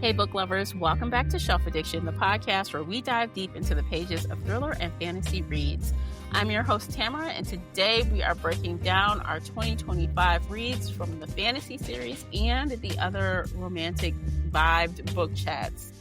Hey, book lovers, welcome back to Shelf Addiction, the podcast where we dive deep into the pages of thriller and fantasy reads. I'm your host, Tamara, and today we are breaking down our 2025 reads from the fantasy series and the other romantic vibed book chats.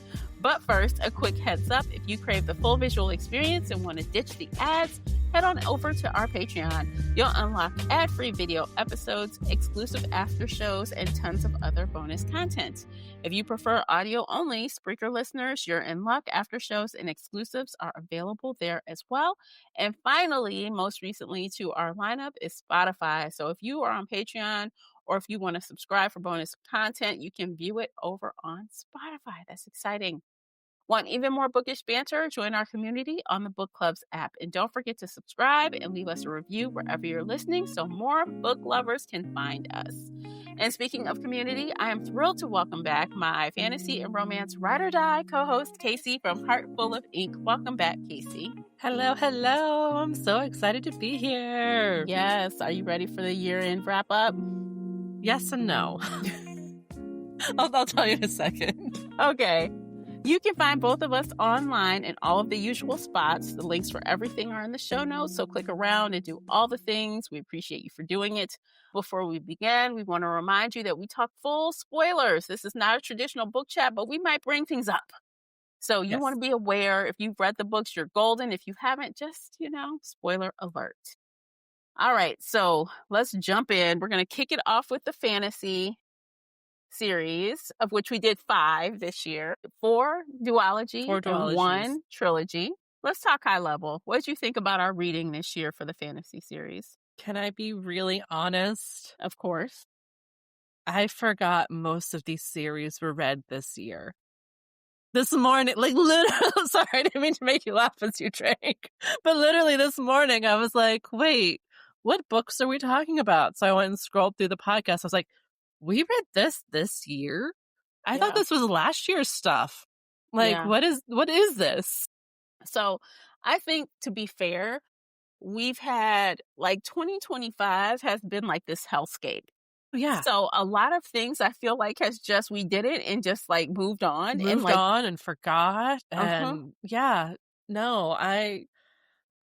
But first, a quick heads up, if you crave the full visual experience and want to ditch the ads, head on over to our Patreon. You'll unlock ad-free video episodes, exclusive after shows, and tons of other bonus content. If you prefer audio only, Spreaker listeners, you're in luck. After shows and exclusives are available there as well. And finally, most recently to our lineup is Spotify. So if you are on Patreon or if you want to subscribe for bonus content, you can view it over on Spotify. That's exciting. Want even more bookish banter? Join our community on the Book Clubs app. And don't forget to subscribe and leave us a review wherever you're listening so more book lovers can find us. And speaking of community, I am thrilled to welcome back my fantasy and romance ride or die co-host, Casey from Heart Full of Ink. Welcome back, Casey. Hello, hello. I'm so excited to be here. Yes. Are you ready for the year-end wrap-up? Yes and no. I'll tell you in a second. Okay. You can find both of us online in all of the usual spots. The links for everything are in the show notes, so click around and do all the things. We appreciate you for doing it. Before we begin, we want to remind you that we talk full spoilers. This is not a traditional book chat, but we might bring things up. So you want to be aware. If you've read the books, you're golden. If you haven't, just, spoiler alert. All right, so let's jump in. We're going to kick it off with the fantasy series, of which we did 5 this year, 4 duology and 1 trilogy. Let's talk high level. What did you think about our reading this year for the fantasy series? Can I be really honest? Of course. I forgot most of these series were read this year. This morning, literally, sorry, I didn't mean to make you laugh as you drank, but literally this morning I was like, wait, what books are we talking about? So I went and scrolled through the podcast. I was like, we read this year? I thought this was last year's stuff. What is this? So I think, to be fair, we've had 2025 has been like this hellscape. Yeah. So a lot of things I feel like we did it and just moved on. And forgot. And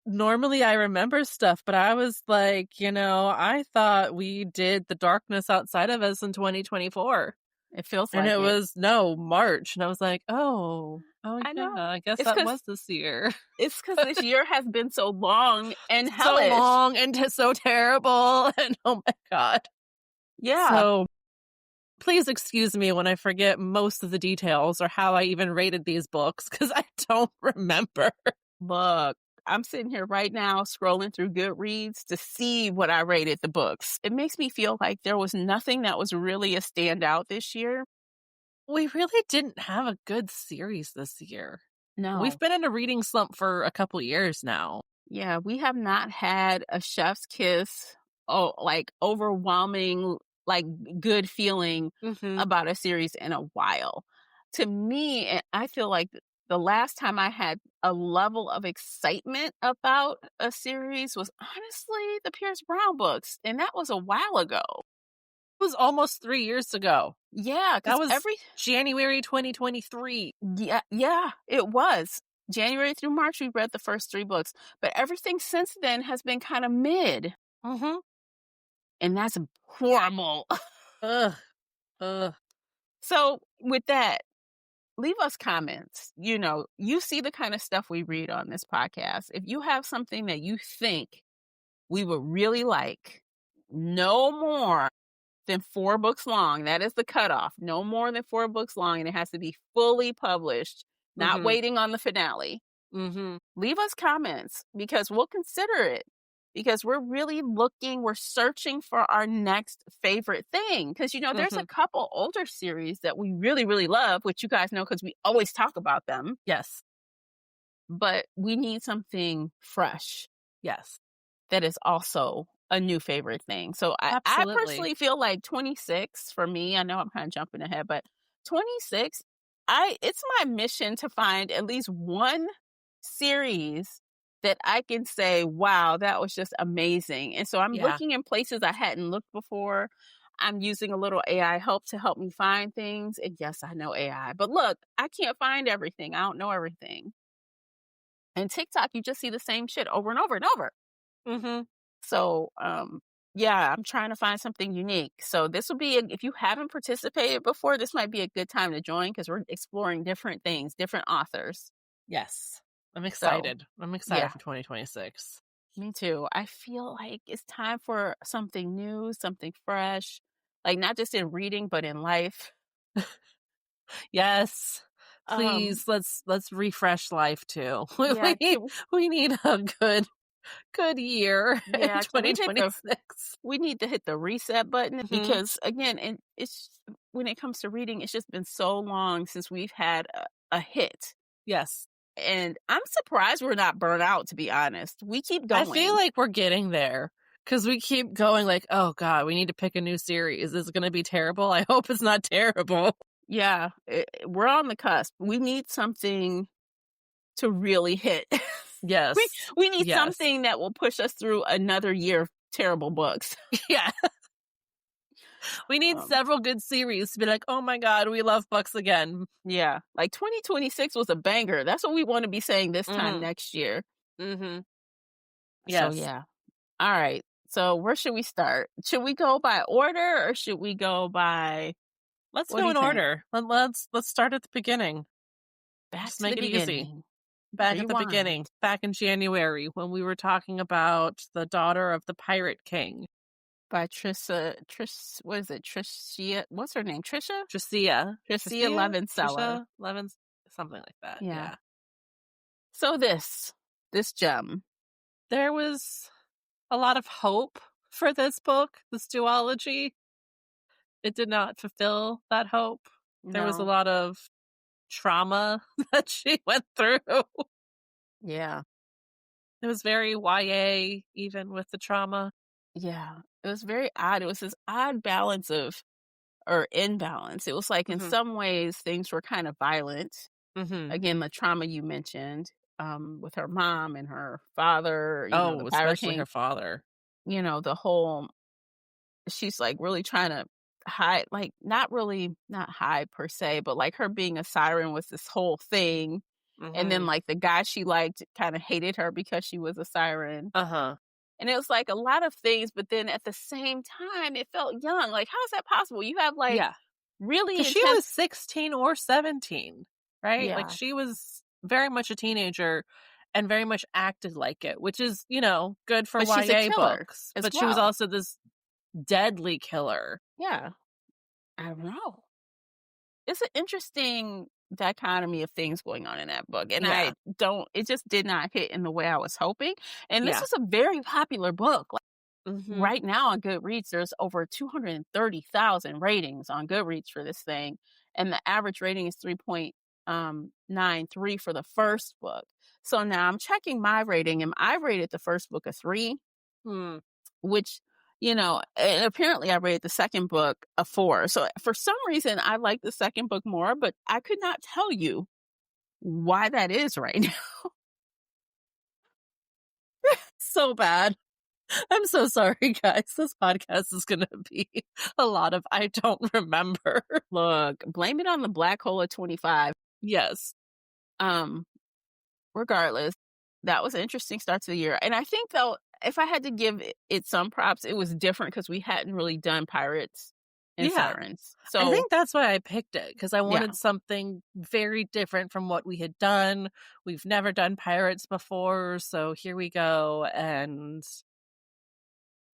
normally I remember stuff, but I was like, I thought we did The Darkness Outside of Us in 2024. It feels like it was March. And I was like, I know. I guess that was this year. It's because this year has been so long and hellish. So long and so terrible. And oh my God. Yeah. So please excuse me when I forget most of the details or how I even rated these books, because I don't remember. Look, I'm sitting here right now scrolling through Goodreads to see what I rated the books. It makes me feel like there was nothing that was really a standout this year. We really didn't have a good series this year. No. We've been in a reading slump for a couple years now. Yeah, we have not had a chef's kiss, overwhelming, good feeling about a series in a while. To me, I feel like the last time I had a level of excitement about a series was honestly the Pierce Brown books. And that was a while ago. It was almost 3 years ago. Yeah. That was January 2023. Yeah, it was. January through March, we read the first 3 books. But everything since then has been kind of mid. Mm-hmm. And that's horrible. Ugh. So with that, leave us comments. You see the kind of stuff we read on this podcast. If you have something that you think we would really like, no more than 4 books long. That is the cutoff. No more than 4 books long. And it has to be fully published, not waiting on the finale. Leave us comments because we'll consider it. Because we're searching for our next favorite thing. Because, there's a couple older series that we really, really love, which you guys know because we always talk about them. Yes. But we need something fresh. Yes. That is also a new favorite thing. So I personally feel like 26 for me, I know I'm kind of jumping ahead, but 26, it's my mission to find at least one series that I can say, wow, that was just amazing. And so I'm looking in places I hadn't looked before. I'm using a little AI help to help me find things. And yes, I know AI, but look, I can't find everything. I don't know everything. And TikTok, you just see the same shit over and over and over. Mm-hmm. So, yeah, I'm trying to find something unique. So this will be, if you haven't participated before, this might be a good time to join because we're exploring different things, different authors. Yes. I'm So, excited. I'm excited yeah, for 2026. me too. I feel like it's time for something new, something fresh, like not just in reading, but in life. Yes. Um, Please, let's refresh life too. yeah, We need a good year in yeah, can we hit 2026. we need to hit the reset button Hmm. because again, and it's when it comes to reading, it's just been so long since we've had a hit. Yes. And I'm surprised we're not burnt out, to be honest. We keep I feel going. like we're getting there because we keep going like, oh God, we need to pick a new series. Is it going to be terrible? I hope it's not terrible. Yeah, we're on the cusp. We need something to really hit. we Yes. we need Yes. something that will push us through another year of terrible books. Yeah. We need Um, several good series to be like, oh my God, we love books again. yeah, like 2026 was a banger. That's what we want to be saying this time Mm-hmm. next year. Mm-hmm. So Yes. yeah. All right. So where should we start? Should we go by order or should we go by Let's what do go you in think? order. Let's start at the beginning. Back Just to the make it easy. beginning. Back at the beginning, Rewind. back in January when we were talking about the daughter of the Pirate King, By what is it? Tricia, what's her name? Tricia, Tricia Levenseller. Trisha Levens, something like that. Yeah. Yeah, So this gem, there was a lot of hope for this book, this duology. It did not fulfill that hope. There was a no, lot of trauma that she went through. yeah, It was very YA, even with the trauma. yeah. It was very odd. It was this odd balance of or imbalance. It was like in Hmm. some ways things were kind of violent. Hmm. Again, the trauma you mentioned, with her mom and her father, the Oh, Pirate especially King, her father. the whole she's like really trying to hide, like not hide per se, but like her being a siren was this whole thing. And then Hmm. like the guy she liked kind of hated her because she was a siren. Uh-huh. And it was like a lot of things, but then at the same time it felt young. Like how is that possible? You have like Yeah. really Because she intense. was 16 or 17, right? Like Yeah. she was very much a teenager and very much acted like it, which is, good for But she's a YA killer books. as But she was well. also this deadly killer. Yeah. I don't know. It's an interesting dichotomy of things going on in that book. And Yeah. it just did not hit in the way I was hoping. And this Yeah. was a very popular book. Like Hmm. right now on Goodreads, there's over 230,000 ratings on Goodreads for this thing. And the average rating is 3.93 for the first book. So now I'm checking my rating and I rated the first book a 3, Hmm. which and apparently I rated the second book a 4. So for some reason I like the second book more, but I could not tell you why that is right now. So bad. I'm so sorry, guys. This podcast is going to be a lot of I don't remember. Look, blame it on the black hole of 25. Yes. Um, Regardless, that was an interesting start to the year. And I think though, if I had to give it some props, it was different because we hadn't really done pirates and Yeah. sirens. I So think that's why I picked it because I yeah, wanted something very different from what we had done. We've never done pirates before, so here we go. And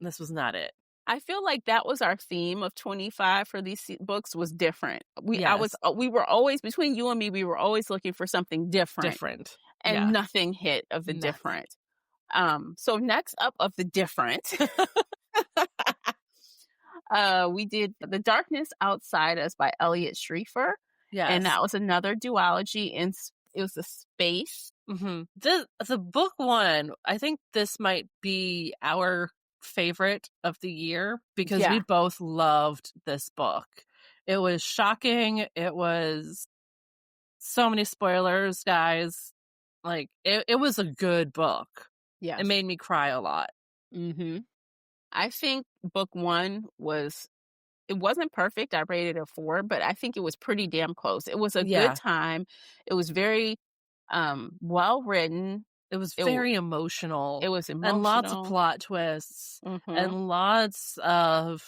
this was not it. I feel like that was our theme of 25 for these books was different. Yes, We were always between you and me, we were always looking for something different different. and Yeah, nothing hit of the nothing. different. So next up of the different, we did The Darkness Outside Us by Elliot Schreifer. And Yes. that was another duology it was a space. Mm-hmm. The book one, I think this might be our favorite of the year because we Yeah. both loved this book. It was shocking. It was so many spoilers, guys. Like it was a good book. It Yes. made me cry a lot. Mm-hmm. I think book one was it wasn't perfect. I rated it a 4, but I think it was pretty damn close. It was a good Yeah. time. It was very well written. It was It w- very emotional it was and lots of emotional. plot twists Mhm. and lots of,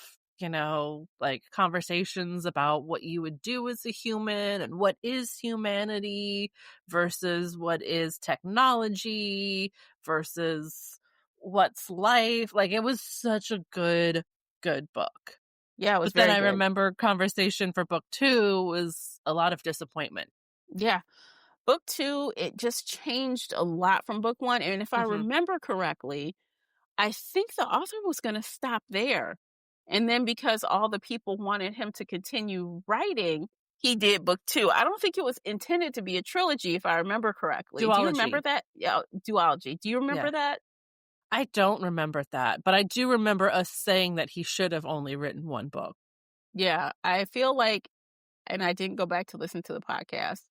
like conversations about what you would do as a human and what is humanity versus what is technology versus what's life. Like it was such a good book. Yeah, it was But then very I good. remember conversation for book 2 was a lot of disappointment. Yeah. Book 2, it just changed a lot from book 1, and if I Mhm. remember correctly, I think the author was gonna stop there, and then because all the people wanted him to continue writing, he did book 2. I don't think it was intended to be a trilogy, if I remember correctly. Do you remember Duology. that? Yeah, duology. Do you remember Yeah. that? I don't remember that, but I do remember us saying that he should have only written 1 book. Yeah, I feel like and I didn't go back to listen to the podcast,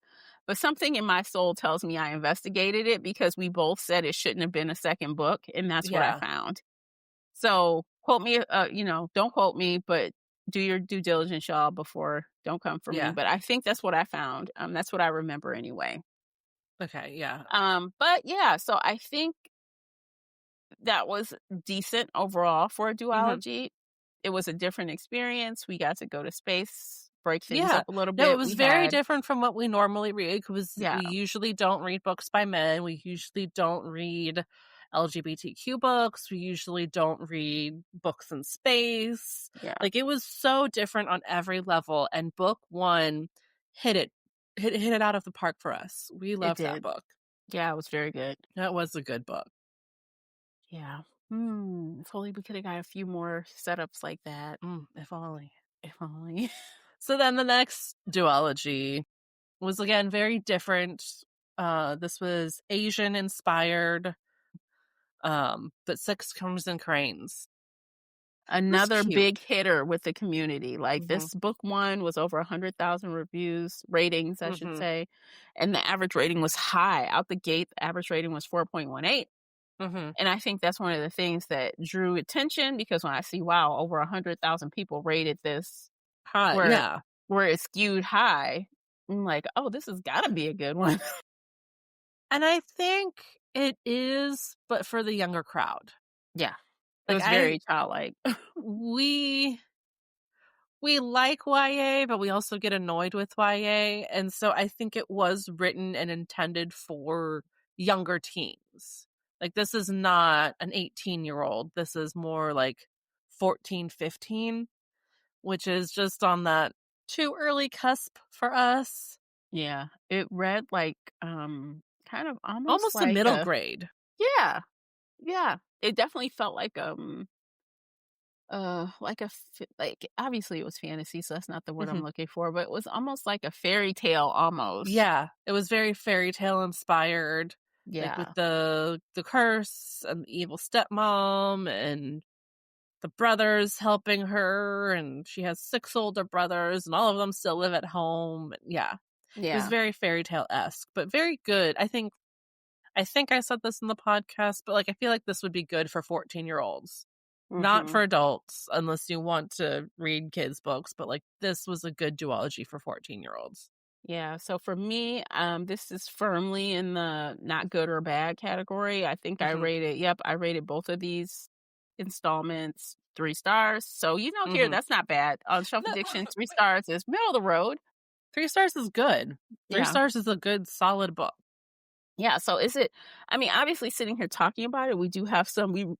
but something in my soul tells me I investigated it because we both said it shouldn't have been a second book, and that's what I Yeah. found. So, quote me, don't quote me, but do your due diligence, y'all, before don't come for me. Yeah. But I think that's what I found. That's what I remember anyway. Okay, yeah. But yeah, so I think that was decent overall for a Mhm. duology. It was a different experience. We got to go to space, break things Yeah. up a little No, it bit. was We very had, different from what we normally read because yeah, we usually don't read books by men. We usually don't read LGBTQ books. We usually don't read books in space. yeah, Like, it was so different on every level, and book 1 hit it hit it out of the park for us. We it loved that did. book. Yeah, it was very good. That was a good book. Yeah. If only we could have got a few more setups like that. If only. If only. So then the next duology was again very different. This was Asian inspired, but Six Crimson Cranes. It was Another cute. big hitter with the community. Like Mhm, this book one was over 100,000 reviews, ratings, I should mhm, say. And the average rating was high. Out the gate, the average rating was 4.18. mhm. And I think that's one of the things that drew attention because when I see, wow, over 100,000 people rated this Hi, where yeah. where it skewed high, I'm like, oh, this has got to be a good one. And I think it is, but for the younger crowd. Yeah, it Like was very childlike. we we like YA, but we also get annoyed with YA, and so I think it was written and intended for younger teens. Like, this is not an 18-year-old. This is more like 14, 15, which is just on that too early cusp for us. Yeah, it read like kind of almost Almost a like middle a grade. yeah, yeah. It definitely felt like like obviously it was fantasy, so that's not the word I'm Mhm. looking for, but it was almost like a fairy tale almost. Yeah, it was very fairy tale inspired, like with Yeah. the curse and the evil stepmom and the brothers helping her, and she has 6 older brothers, and all of them still live at home. Yeah, it was Yeah. very fairy tale-esque, but very good. I think I said this in the podcast, but, like, I feel like this would be good for 14-year-olds. Not Mhm. for adults, unless you want to read kids' books, but, like, this was a good duology for 14-year-olds. Yeah, so for me, this is firmly in the not good or bad category. I think Mhm, I rated both of these installments 3 stars. So, here, mhm. that's not bad. On Shelf No, Addiction, 3 stars is middle of the road. 3 stars is good. 3 Yeah. stars is a good solid book. Yeah, so is it I mean, obviously sitting here talking about it, we do have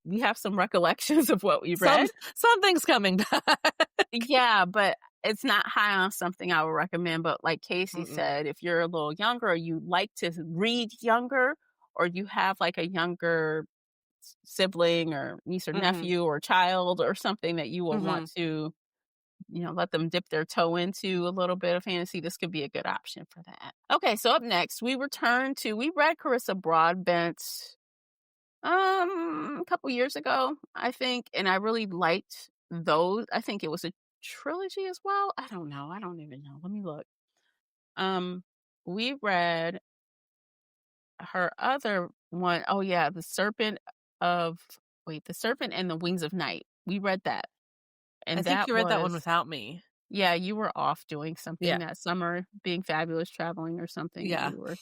we have some recollections of what we Some read. something's coming back. Yeah, but it's not high on something I would recommend, but like Casey Mm-mm. said, if you're a little younger or you like to read younger or you have like a younger sibling or niece or Mhm, nephew or child or something that you will want mhm. to, let them dip their toe into a little bit of fantasy, this could be a good option for that. Okay, so up next, we read Carissa Broadbent's a couple years ago, I think, and I really liked those. I think it was a trilogy as well. I don't know. I don't even know. Let me look. Um, we read her other one. Oh yeah, The Serpent and the Wings of Night. We read that. I And think that you read that one was, without me. yeah, you were off doing Yeah. something that summer, being fabulous, traveling or something, and Yeah. we were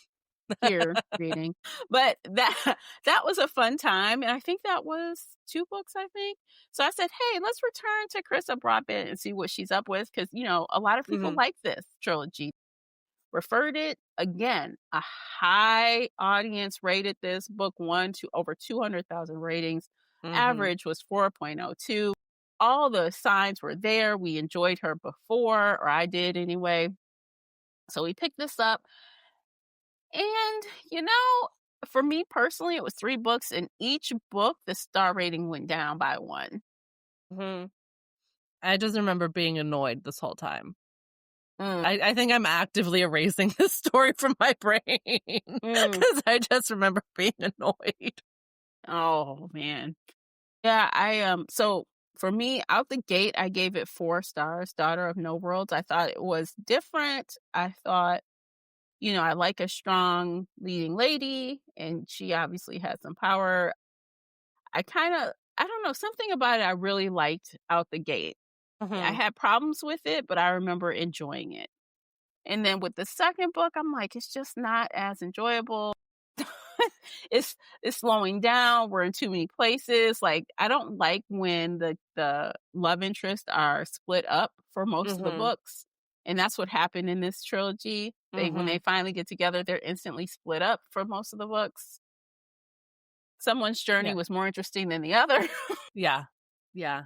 here reading. But that that was a fun time, and I think that was 2 books, I think. So I said, "Hey, let's return to Carissa Broadbent and see what she's up with," because a lot of people Mhm. like this trilogy. Referred it again, a high audience rated this book 1 to over 200,000 ratings. Mhm. Average was 4.02. All the signs were there. We enjoyed her before, or I did anyway. So we picked this up. And, for me personally, it was 3 books. And each book, the star rating went down by 1. Mhm. I just remember being annoyed this whole time. Mm, I think I'm actively erasing this story from my brain mm. because I just remember being annoyed. Oh, man. Yeah, so for me, out the gate, I gave it 4 stars, Daughter of No Worlds. I thought it was different. I thought, I like a strong leading lady, and she obviously had some power. I don't know, something about it I really liked out the gate. I Mhm. had problems with it, but I remember enjoying it. And then with the second book, I'm like, it's just not as enjoyable. it's it's slowing down. We're in too many places. Like, I don't like when the love interests are split up for most of the Mhm. books. And that's what happened in this trilogy. When they Mhm. finally get together, they're instantly split up for most of the books. Someone's journey Yeah. was more interesting than the other. Yeah. Yeah.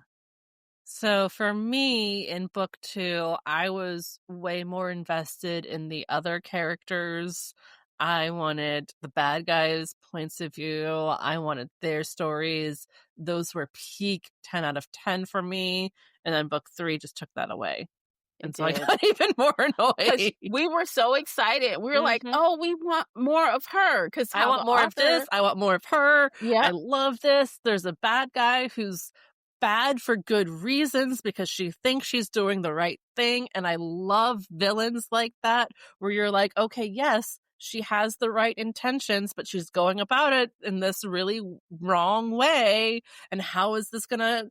So for me in book 2, I was way more invested in the other characters. I wanted the bad guys' points of view. I wanted their stories. Those were peak 10 out of 10 for me. And then book 3 just took that away. It And so I did. got even more Because annoyed. we were so excited. We were like, Mhm. oh, we want more of her. Because I how want the more of this. author, I want more of her. I yep, love this. There's a bad guy who's bad for good reasons because she thinks she's doing the right thing. And I love villains like that, where you're like, okay, yes, she has the right intentions, but she's going about it in this really wrong way. And how is this going to,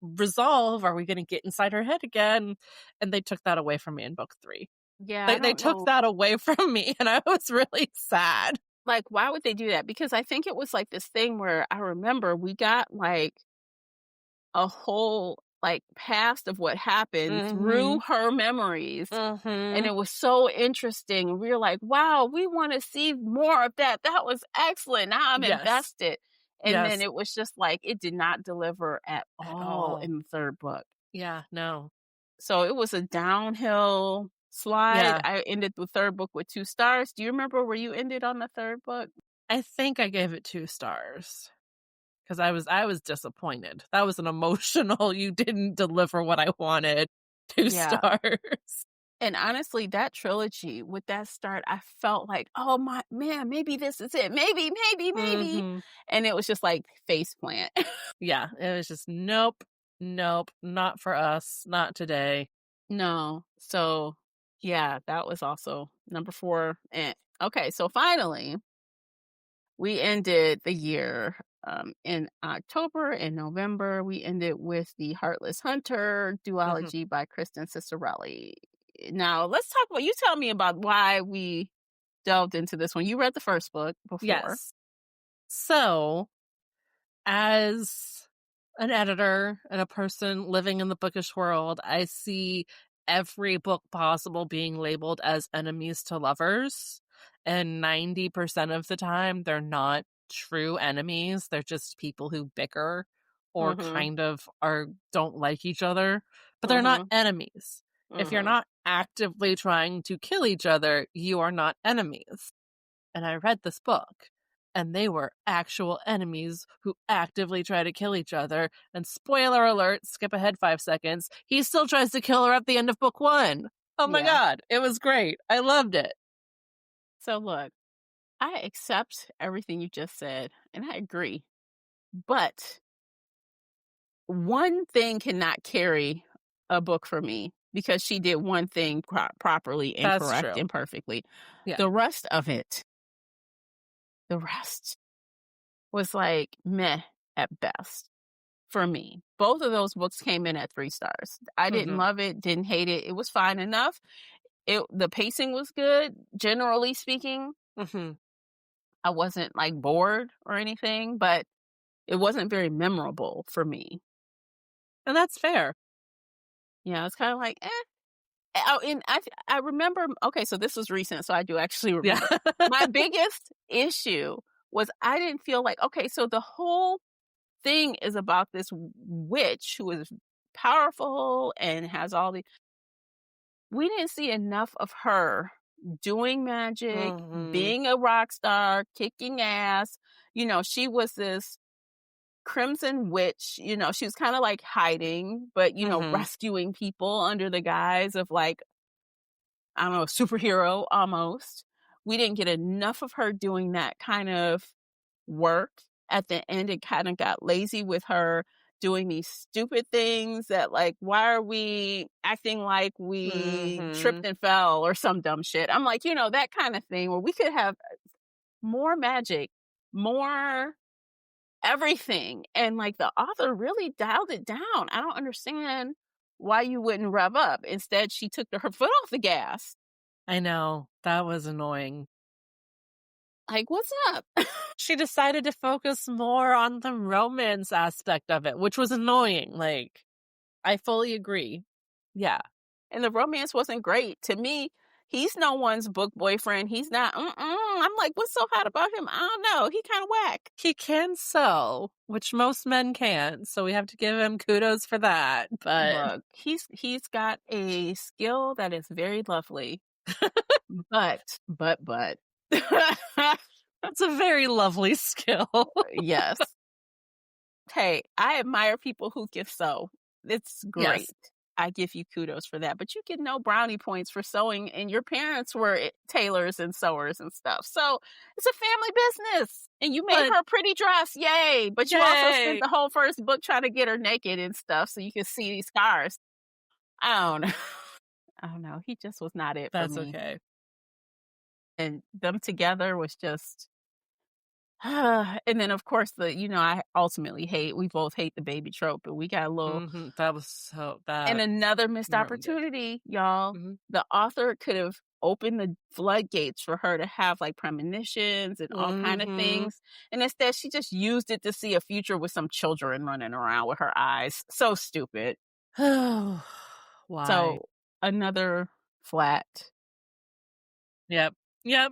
resolve? Are we going to get inside her head again? And they took that away from me in book 3. yeah, I They don't took know. that away from me, and I was really sad. Like, why would they do that? Because I think it was like this thing where I remember we got like a whole like past of what happened through Mhm. her memories. And Mhm. it was so interesting. We were like, wow, we want to see more of that. That was excellent. Now I'm Yes. invested. And then Yes. it was just like, it did not deliver at At all all. in the third book. Yeah, no. So it was a downhill slide. Yeah. I ended the third book with 2 stars. Do you remember where you ended on the third book? I think I gave it 2 stars because I was disappointed. That was an emotional, "You didn't deliver what I wanted." 2 Yeah. stars. And honestly, that trilogy with that start, I felt like, oh my man, maybe this is it. Maybe, maybe, maybe. Mhm. And it was just like face plant. Yeah, it was just, "Nope, nope, not for us, not today." No. So yeah, that was also number 4. And okay, so finally we ended the year in October and November. We ended with The Heartless Hunter Mhm. duology by Kristen Cicerelli. Now, let's talk about, you tell me about why we delved into this one. You read the first book before. Yes. So, as an editor and a person living in the bookish world, I see every book possible being labeled as enemies to lovers. And 90% of the time, they're not true enemies. They're just people who bicker or Mhm. kind of don't like each other, but they're not Mhm. enemies. If you're Mhm. not actively trying to kill each other, you are not enemies. And I read this book, and they were actual enemies who actively try to kill each other. And spoiler alert, skip ahead 5 seconds, he still tries to kill her at the end of book 1. Oh my Yeah. god, it was great. I loved it. So look, I accept everything you just said and I agree. But one thing cannot carry a book for me because she did one thing properly and That's correct true. and perfectly. Yeah. The rest of it, the rest was like meh at best. for me. Both of those books came in at 3 stars. I didn't love it, didn't hate it. It was fine enough. The pacing was good, generally speaking. I wasn't like bored or anything, but it wasn't very memorable for me. And that's fair. Yeah, it's kind of like, eh. Oh, and I remember, okay, so this was recent, so I do actually remember. Yeah. My biggest issue was I didn't feel like, okay, so the whole thing is about this witch who is powerful and has all the. We didn't see enough of her doing magic, being a rock star, kicking ass. You know, she was this crimson witch. You know, she was kind of like hiding, but, you know, rescuing people under the guise of like, I don't know, a superhero almost. We didn't get enough of her doing that kind of work. At the end, it kind of got lazy with her doing these stupid things that, like, why are we acting like we tripped and fell or some dumb shit? I'm like, you know, that kind of thing where we could have more magic, more everything. And like the author really dialed it down. I don't understand why you wouldn't rev up. Instead, she took her foot off the gas. I know. That was annoying. Like, what's up? She decided to focus more on the romance aspect of it, which was annoying. Like, I fully agree. Yeah. And the romance wasn't great. To me, he's no one's book boyfriend. He's not, I'm like, what's so hot about him? I don't know. He kind of whack. He can sew, which most men can't. So we have to give him kudos for that. But look, he's got a skill that is very lovely. but. That's a very lovely skill. Yes. Hey, I admire people who can sew. It's great. Yes. I give you kudos for that. But you get no brownie points for sewing, and your parents were tailors and sewers and stuff. So it's a family business. And you made her a pretty dress. Yay. But you also spent the whole first book trying to get her naked and stuff so you can see these scars. I don't know. He just was not it for me. That's okay. And them together was just, and then of course I ultimately we both hate the baby trope, and we got a little, that was so bad. And another missed opportunity, y'all. The author could have opened the floodgates for her to have like premonitions and all kind of things. And instead she just used it to see a future with some children running around with her eyes. So stupid. Why? So another flat. Yep. So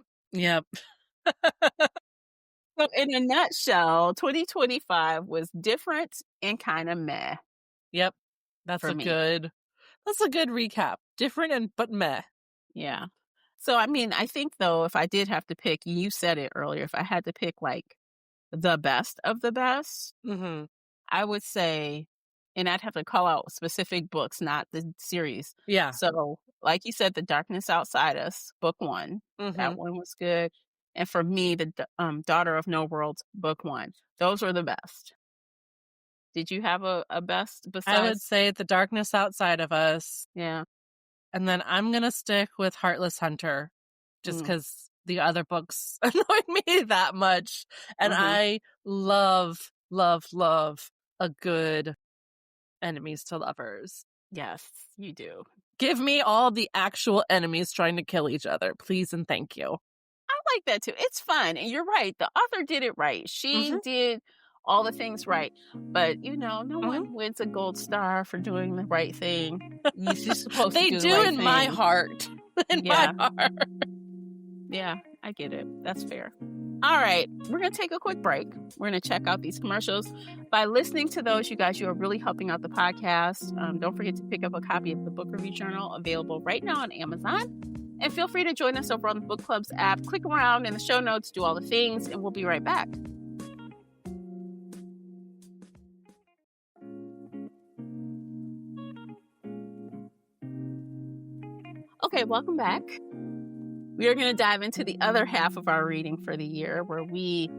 in a nutshell, 2025 was different and kind of meh. Yep. That's a good recap. Different but meh. Yeah. So, I mean, I think though, if I did have to pick, you said it earlier, if I had to pick like the best of the best, I would say, and I'd have to call out specific books, not the series. Yeah. So, like you said, The Darkness Outside Us, book 1. That one was good. And for me, the Daughter of No Worlds, book 1. Those were the best. Did you have a best besides? I would say The Darkness Outside of Us. Yeah. And then I'm going to stick with Heartless Hunter just because the other books annoyed me that much. And I love a good enemies to lovers. Yes, you do. Give me all the actual enemies trying to kill each other, please and thank you. I like that too. It's fun. And you're right. The author did it right. She did all the things right. But, no one wins a gold star for doing the right thing. You're supposed to do the right thing. My heart. My heart. Yeah, I get it. That's fair. All right, we're going to take a quick break. We're going to check out these commercials. By listening to those, you guys, you are really helping out the podcast. Don't forget to pick up a copy of the Book Review Journal, available right now on Amazon. And feel free to join us over on the Book Club's app. Click around in the show notes, do all the things, and we'll be right back. Okay, welcome back. We are going to dive into the other half of our reading for the year, where we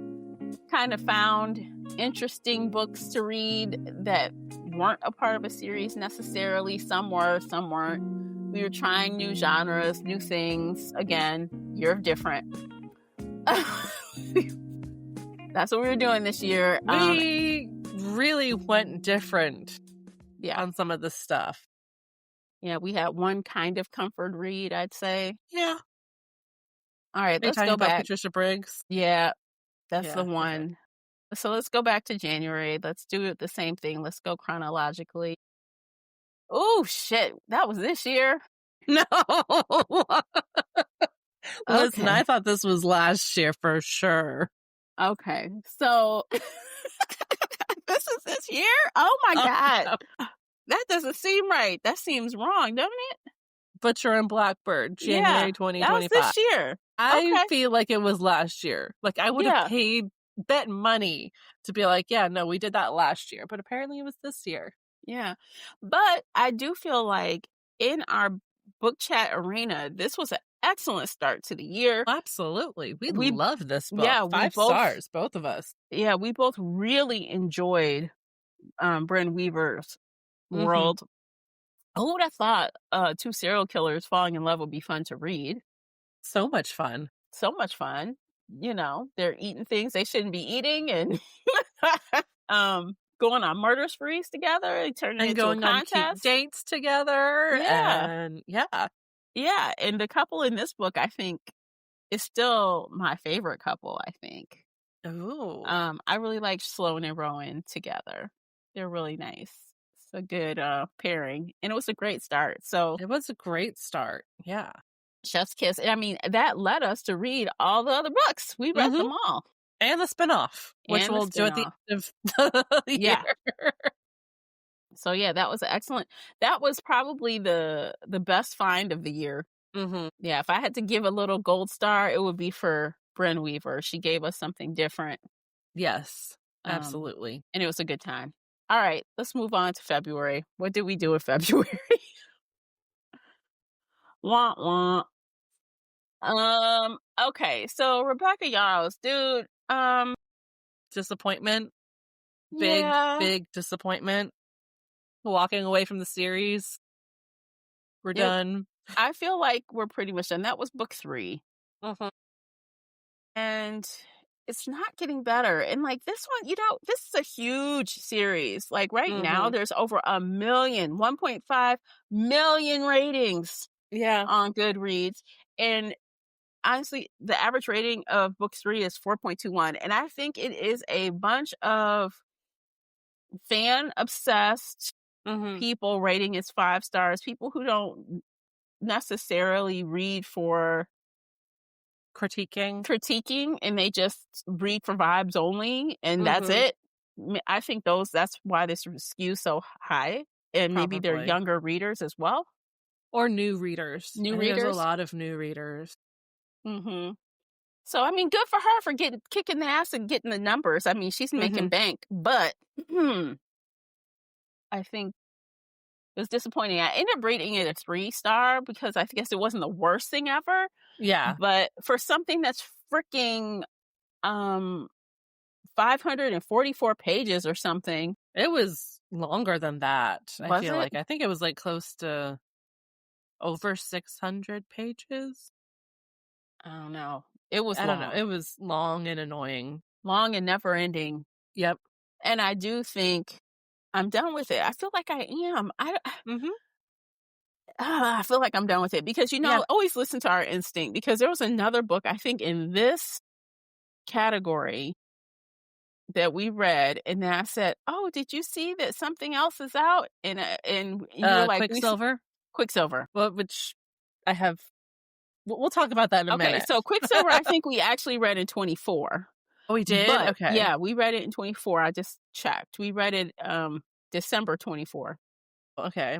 kind of found interesting books to read that weren't a part of a series necessarily. Some were, some weren't. We were trying new genres, new things. Again, you're different. That's what we were doing this year. We really went different Yeah. on some of the stuff. Yeah, we had one kind of comfort read, I'd say. Yeah. All right, Are you let's talking go about back. Patricia Briggs? Yeah, that's the Yeah. Okay. one. So let's go back to January. Let's do it the same thing. Let's go chronologically. Oh, shit. That was this year. No. Listen, Okay. I thought this was last year for sure. Okay. So this is this year? Oh my Oh, God. no. That doesn't seem right. That seems wrong, doesn't it? Butcher and Blackbird, Yeah. January That was 2025. this year. I Okay. feel like it was last year. Like, I would have Yeah. bet money to be like, yeah, no, we did that last year. But apparently it was this year. Yeah. But I do feel like in our book chat arena, this was an excellent start to the year. Absolutely. We We love this book. yeah, 5 stars, both of us. we both really enjoyed Bren Weaver's Mm-hmm. world. Who would have thought two serial killers falling in love would be fun to read? So much fun. So much fun. You know, they're eating things they shouldn't be eating and going on murder sprees together and turning it And into a going on cute contest. dates together. Yeah. And yeah. Yeah. And the couple in this book, I think, is still my favorite couple, I think. Ooh. I really like Sloane and Rowan together. They're really nice. It's a good pairing. And it was a great start. So It was a great start. Yeah. Chef's Kiss. I mean, that led us to read all the other books. We read them all. And the spinoff, which And the we'll do at the spinoff. end of the Yeah. year. So yeah, that was excellent. That was probably the best find of the year. Mm-hmm. Yeah, if I had to give a little gold star, it would be for Bren Weaver. She gave us something different. Yes, absolutely. And it was a good time. All right, let's move on to February. What did we do in February? Wah wah. Okay, so Rebecca Yarros, dude. Disappointment. Yeah, Big disappointment. Walking away from the series. We're done. I feel like we're pretty much done. That was book 3. Mm-hmm. And it's not getting better. And like this one, this is a huge series. Like right now, there's over 1.5 million ratings Yeah. on Goodreads. And honestly, the average rating of book 3 is 4.21. And I think it is a bunch of fan obsessed people rating as 5 stars, people who don't necessarily read for critiquing and they just read for vibes only and that's it. I think that's why this skews so high, and maybe they're Probably. younger readers as well, or new readers. There's a lot of new readers. So I mean, good for her for kicking the ass and getting the numbers. I mean, she's making bank, but I think it was disappointing. I ended up rating it a 3-star because I guess it wasn't the worst thing ever. Yeah. But for something that's freaking 544 pages or something. It was longer than that. I feel like. I think it was like close to over 600 pages. I don't know. It was I don't know. It was long and annoying. Long and never ending. Yep. And I do think I'm done with it. I feel like I am. I feel like I'm done with it because, always listen to our instinct, because there was another book, I think, in this category that we read, and then I said, "Oh, did you see that something else is out?" And you're like, Quicksilver. Well, which I have. We'll talk about that in a minute. Okay, so Quicksilver, I think we actually read in 24. Oh, we did? But, okay. Yeah, we read it in 24. I just checked. We read it December 24. Okay.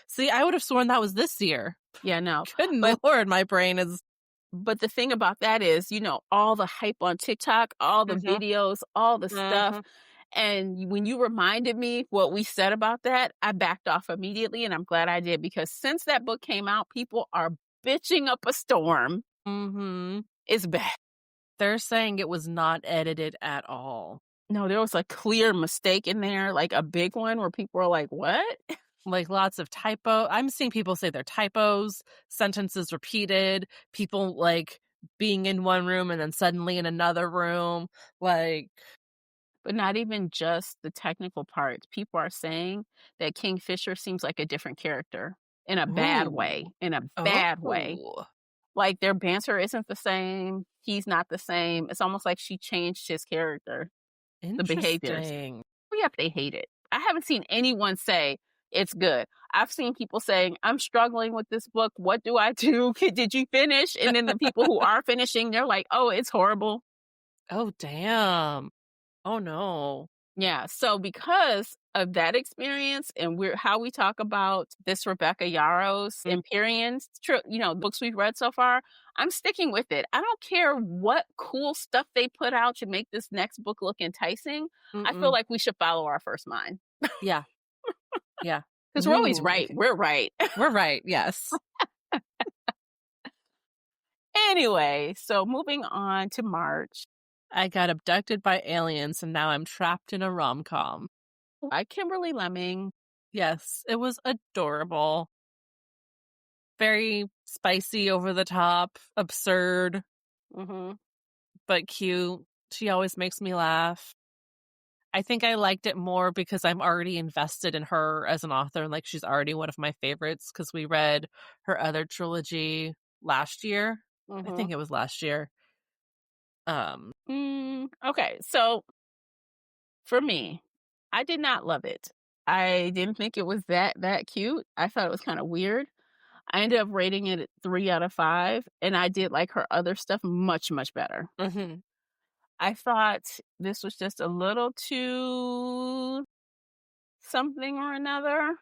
See, I would have sworn that was this year. Yeah, no. Good Lord, my brain is. But the thing about that is, all the hype on TikTok, all the videos, all the stuff. And when you reminded me what we said about that, I backed off immediately. And I'm glad I did, because since that book came out, people are bitching up a storm. It's bad. They're saying it was not edited at all. No, there was a clear mistake in there, like a big one where people are like, what? Like lots of typo. I'm seeing people say they're typos, sentences repeated, people like being in one room and then suddenly in another room. Like, but not even just the technical parts. People are saying that Kingfisher seems like a different character in a bad way, Ooh. in a bad way. Oh, Like, their banter isn't the same, he's not the same. It's almost like she changed his character, the behaviors. interesting. Oh, yeah, they hate it. I haven't seen anyone say it's good. I've seen people saying, "I'm struggling with this book. What do I do? Did you finish?" And then the people who are finishing, they're like, "Oh, it's horrible." Oh, damn. Oh, no. Yeah, so because of that experience and how we talk about this Rebecca Yarros Mm, Empyreans, books we've read so far, I'm sticking with it. I don't care what cool stuff they put out to make this next book look enticing. I feel mm-mm. like we should follow our first mind Yeah, yeah. because we're always Ooh, right. okay. We're right. We're right, yes. Anyway, so moving on to March. I got abducted by aliens, and now I'm trapped in a rom-com. By Kimberly Lemming. Yes, it was adorable. Very spicy, over the top, absurd, Hmm. but cute. She always makes me laugh. I think I liked it more because I'm already invested in her as an author. Like, she's already one of my favorites because we read her other trilogy last year. I Hmm. think it was last year. Okay, so for me, I did not love it. I didn't think it was that cute. I thought it was kind of weird. I ended up rating it at 3 out of 5, and I did like her other stuff much better. Mhm. I thought this was just a little too something or another.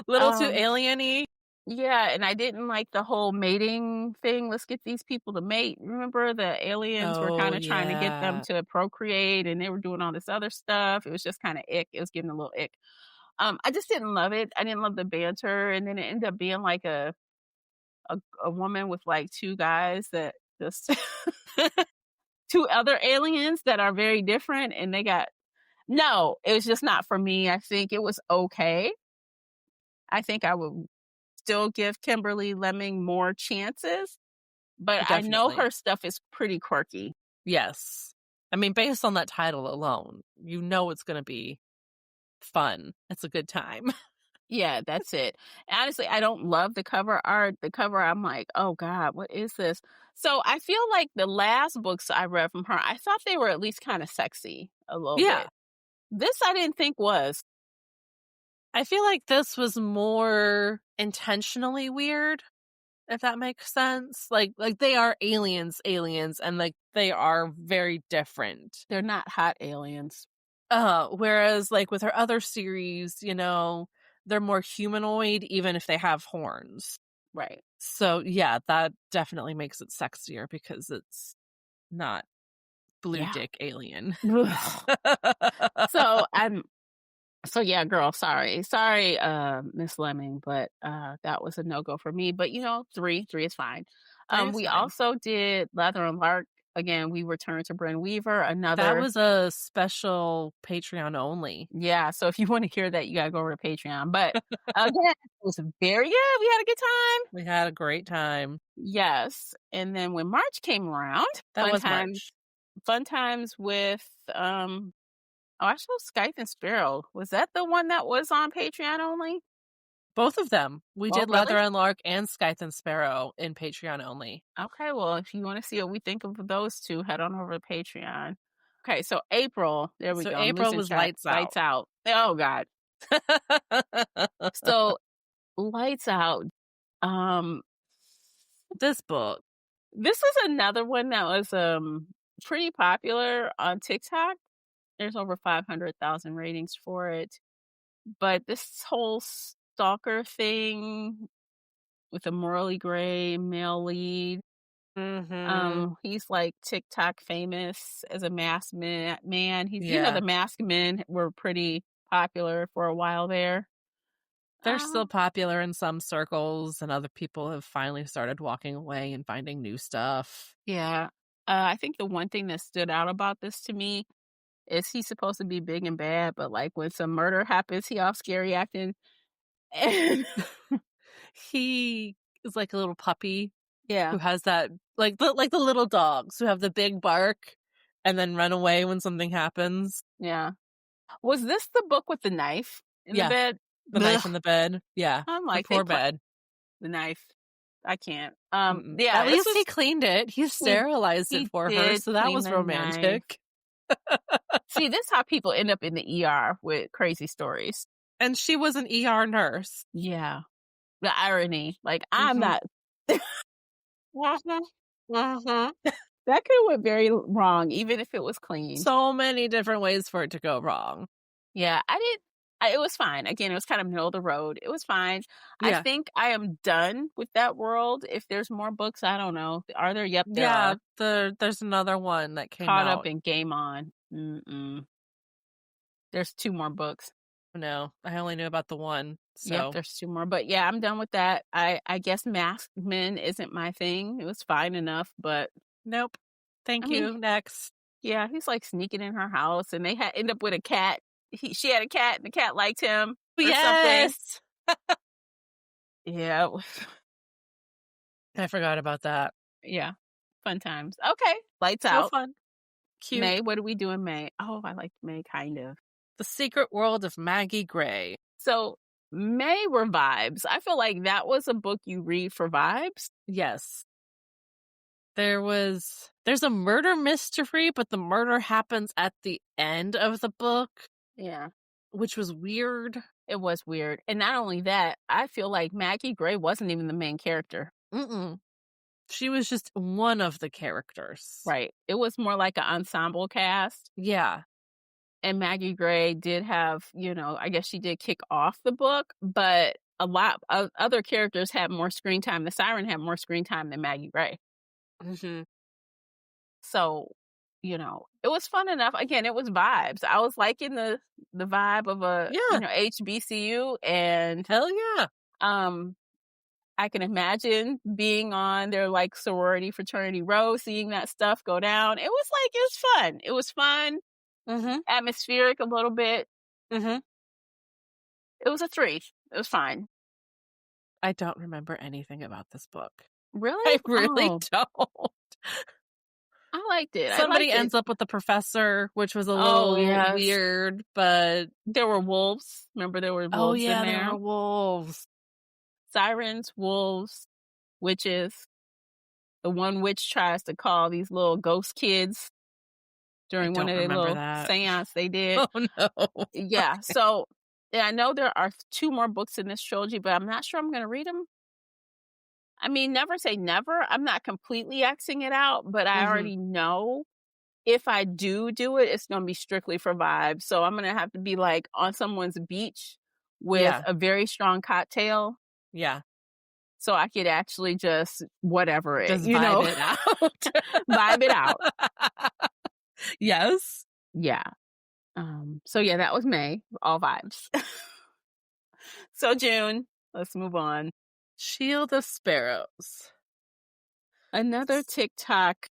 Little too Um, alien-y. yeah, and I didn't like the whole mating thing. Let's get these people to mate. Remember, the aliens were Oh, kind of trying to get them yeah. to procreate, and they were doing all this other stuff. It was just kind of ick. It was giving a little ick. I just didn't love it. I didn't love the banter, and then it ended up being like a woman with like two guys that just two other aliens that are very different, and they got no. It was just not for me. I think it was okay. I think I would still give Kimberly Lemming more chances, but I know Definitely. her stuff is pretty quirky. Yes. I mean, based on that title alone, you know it's gonna be fun. It's a good time. Yeah, that's it. Honestly, I don't love the cover art. The cover, I'm like, oh God, what is this? So I feel like the last books I read from her, I thought they were at least kind of sexy a little Yeah. bit. This I didn't think was. I feel like this was more intentionally weird, if that makes sense. Like they are aliens, and like they are very different. They're not hot aliens. Whereas like with her other series, they're more humanoid even if they have horns. Right. So yeah, that definitely makes it sexier because it's not blue Yeah. dick alien. Ugh. So so yeah, girl, sorry. Sorry, Miss Lemming, but that was a no-go for me. But three is fine. 3 is We fine. also did Leather and Lark. Again, we returned to Bryn Weaver, That another. was a special Patreon only. Yeah, so if you want to hear that, you gotta go over to Patreon. But again, it was very good. We had a good time. We had a great time. Yes. And then when March came around, That was March. fun times with oh, I chose Scythe and Sparrow. Was that the one that was on Patreon only? Both of them. We Oh, did really? Leather and Lark and Scythe and Sparrow in Patreon only. Okay, well, if you want to see what we think of those two, head on over to Patreon. Okay, so April, there we So go. I'm April losing was track. Lights Out. Lights Out. Oh God. So Lights Out. Um, This book. this is another one that was pretty popular on TikTok. There's over 500,000 ratings for it. But this whole stalker thing with a morally gray male lead. Mm-hmm. He's like TikTok famous as a masked man. He's, Yeah. the masked men were pretty popular for a while there. They're still Um, popular in some circles, and other people have finally started walking away and finding new stuff. yeah. I think the one thing that stood out about this to me is he's supposed to be big and bad, but like when some murder happens, he all scary acting. And He is like a little puppy yeah, who has that like the little dogs who have the big bark and then run away when something happens. Yeah. Was this the book with the knife in the Yeah. bed? The knife in Ugh. the bed. Yeah. I'm The like, poor bed. the knife. I can't. Mm-mm. At Yeah, this least he was cleaned it. He sterilized it he for her, did so that clean was the knife. romantic. See, this is how people end up in the ER with crazy stories. And she was an ER nurse. Yeah. The irony. Like, I'm Mhm. not. That could have went very wrong, even if it was clean. So many different ways for it to go wrong. Yeah, it was fine. Again, it was kind of middle of the road. It was fine. I Yeah. think I am done with that world. If there's more books, I don't know. Are there? Yep, there Yeah, are. there's another one that came Caught up out. in Game On. Mm-mm. There's 2 more books. No, I only knew about the one. Yep, So there's 2 more. But yeah, I'm done with that. I guess Masked Men isn't my thing. It was fine enough, but nope. I Thank mean, you. Next. yeah, he's like sneaking in her house, and they end up with a cat. She had a cat, and the cat liked him or something. Yes. Yeah, I forgot about that. yeah, fun times. Okay, lights So out. fun. Cute. May, what do we do in May? Oh, I like May kind of. The Secret World of Maggie Gray. So May were vibes. I feel like that was a book you read for vibes. Yes. There's a murder mystery, but the murder happens at the end of the book, Yeah. which was weird. It was weird. And not only that, I feel like Maggie Gray wasn't even the main character. Mm-mm. She was just one of the characters. Right. It was more like an ensemble cast. Yeah. And Maggie Gray did have, I guess she did kick off the book, but a lot of other characters had more screen time. The Siren had more screen time than Maggie Gray. Mm-hmm. So, it was fun enough. Again, it was vibes. I was liking the vibe of a, HBCU, and Hell yeah. I can imagine being on their like sorority fraternity row, seeing that stuff go down. It was fun. It was fun, Mm-hmm. atmospheric a little bit. Mm-hmm. It was a 3. It was fine. I don't remember anything about this book. Really? I really don't. I liked it. Somebody ends up with the professor, which was a little weird, but there were wolves. Remember, there were wolves in there. There were wolves. Sirens, wolves, witches. The one witch tries to call these little ghost kids during one of their little seance they did. Oh no. Yeah. Okay. So I know there are 2 more books in this trilogy, but I'm not sure I'm going to read them. I mean, never say never. I'm not completely Xing it out, but I already know if I do it, it's going to be strictly for vibes. So I'm going to have to be like on someone's beach with a very strong cocktail. Yeah. So I could actually just whatever it, just vibe it out. Vibe it out. Yes. Yeah. So yeah, that was May, all vibes. So June, let's move on. Shield of Sparrows. Another TikTok.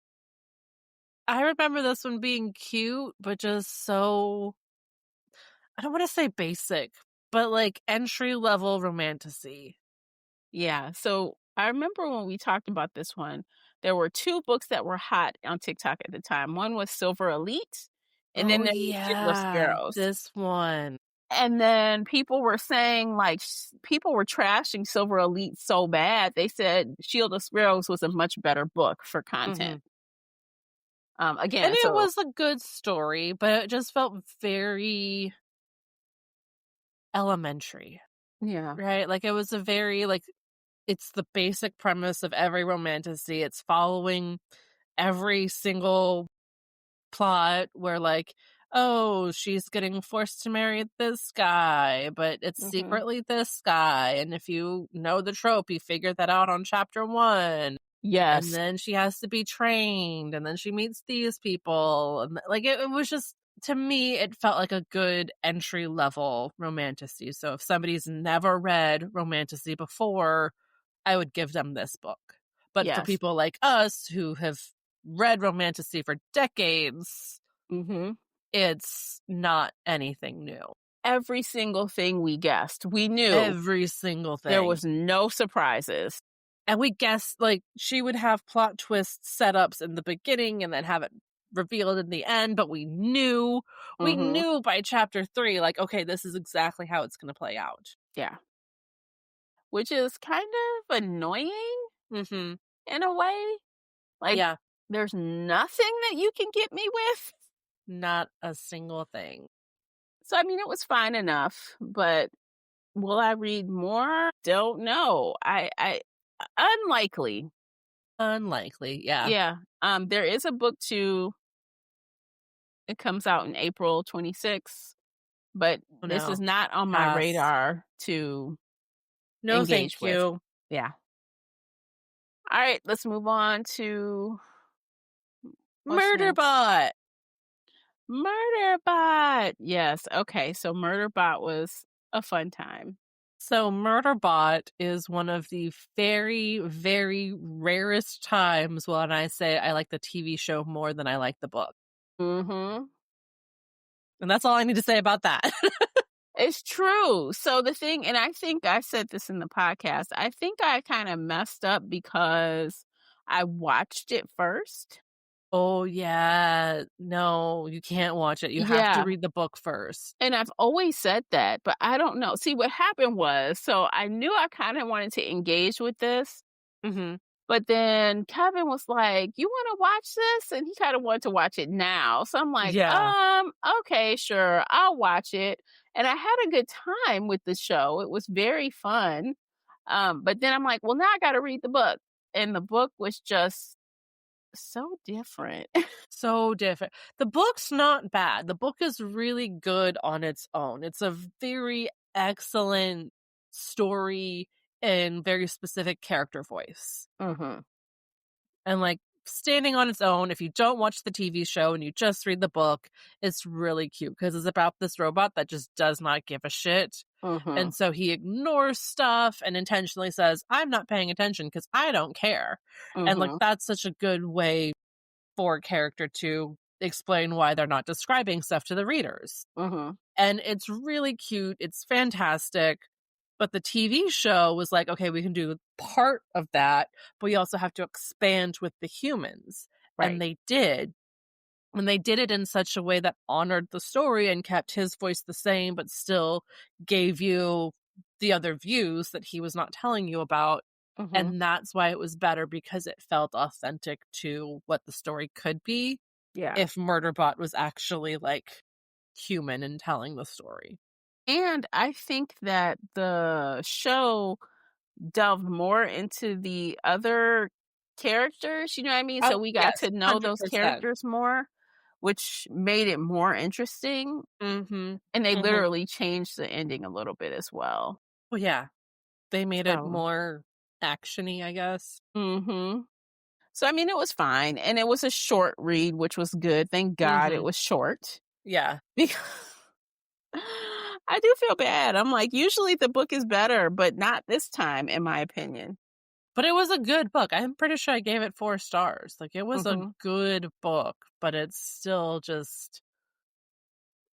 I remember this one being cute, but just so, I don't want to say basic, but like entry level romantasy. Yeah. So I remember when we talked about this one, there were 2 books that were hot on TikTok at the time. One was Silver Elite, and then there was Shield of Sparrows. This one. And then people were saying, like, people were trashing Silver Elite so bad. They said Shield of Sparrows was a much better book for content. Again, and it was a good story, but it just felt very elementary. Yeah. Right? Like, it was a very, like, it's the basic premise of every romantasy. It's following every single plot where, like, oh, she's getting forced to marry this guy, but it's secretly this guy. And if you know the trope, you figure that out on chapter 1. Yes. And then she has to be trained, and then she meets these people. And like, it was just, to me, it felt like a good entry level romantasy. So if somebody's never read romantasy before, I would give them this book. But for people like us who have read romantasy for decades, it's not anything new. Every single thing we guessed, we knew. Every single thing. There was no surprises. And we guessed, like, she would have plot twist setups in the beginning and then have it revealed in the end, but we knew by chapter 3, like, okay, this is exactly how it's going to play out. Yeah. Which is kind of annoying Mm-hmm. in a way. Like, Yeah. there's nothing that you can get me with. Not a single thing. So, I mean, it was fine enough, but will I read more? Don't know. I unlikely. Unlikely. Yeah. Yeah. There is a book too. It comes out in April 26th, but Oh, this is no. not on my Pass. radar to No, engage thank with. you. Yeah. All right, let's move on to what's next? Murderbot. Murderbot. Yes. Okay. So Murderbot was a fun time. So Murderbot is one of the very, very rarest times when I say I like the TV show more than I like the book. Mm-hmm. And that's all I need to say about that. It's true. So the thing, and I think I said this in the podcast, I think I kind of messed up because I watched it first. Oh, yeah. No, you can't watch it. You have to Yeah. read the book first. And I've always said that, but I don't know. See, what happened was, so I knew I kind of wanted to engage with this. Mm-hmm. But then Kevin was like, "You want to watch this?" And he kind of wanted to watch it now. So I'm like, Yeah. okay, sure, I'll watch it. And I had a good time with the show. It was very fun. But then I'm like, well, now I got to read the book. And the book was just so different. So different. The book's not bad. The book is really good on its own. It's a very excellent story and very specific character voice. Mm-hmm. And like standing on its own, if you don't watch the TV show and you just read the book, it's really cute because it's about this robot that just does not give a shit. Mm-hmm. And so he ignores stuff and intentionally says, I'm not paying attention because I don't care. And like Mm-hmm. that's such a good way for a character to explain why they're not describing stuff to the readers. Mm-hmm. And it's really cute. It's fantastic. But the TV show was like, okay, we can do part of that, but we also have to expand with the humans. Right. And they did. And they did it in such a way that honored the story and kept his voice the same, but still gave you the other views that he was not telling you about. Mm-hmm. And that's why it was better because it felt authentic to what the story could be. Yeah. If Murderbot was actually like human and telling the story. And I think that the show delved more into the other characters, you know what I mean? So we got to know those 100%. characters more, which made it more interesting. Mm-hmm. And they Mm-hmm. literally changed the ending a little bit as well. Well, yeah. They made it So. more action-y, I guess. Mm-hmm. So, I mean, it was fine. And it was a short read, which was good. Thank God it was short. Yeah. Because I do feel bad. I'm like, usually the book is better, but not this time, in my opinion. But it was a good book. I'm pretty sure I gave it 4 stars. Like, it was a good book, but it still just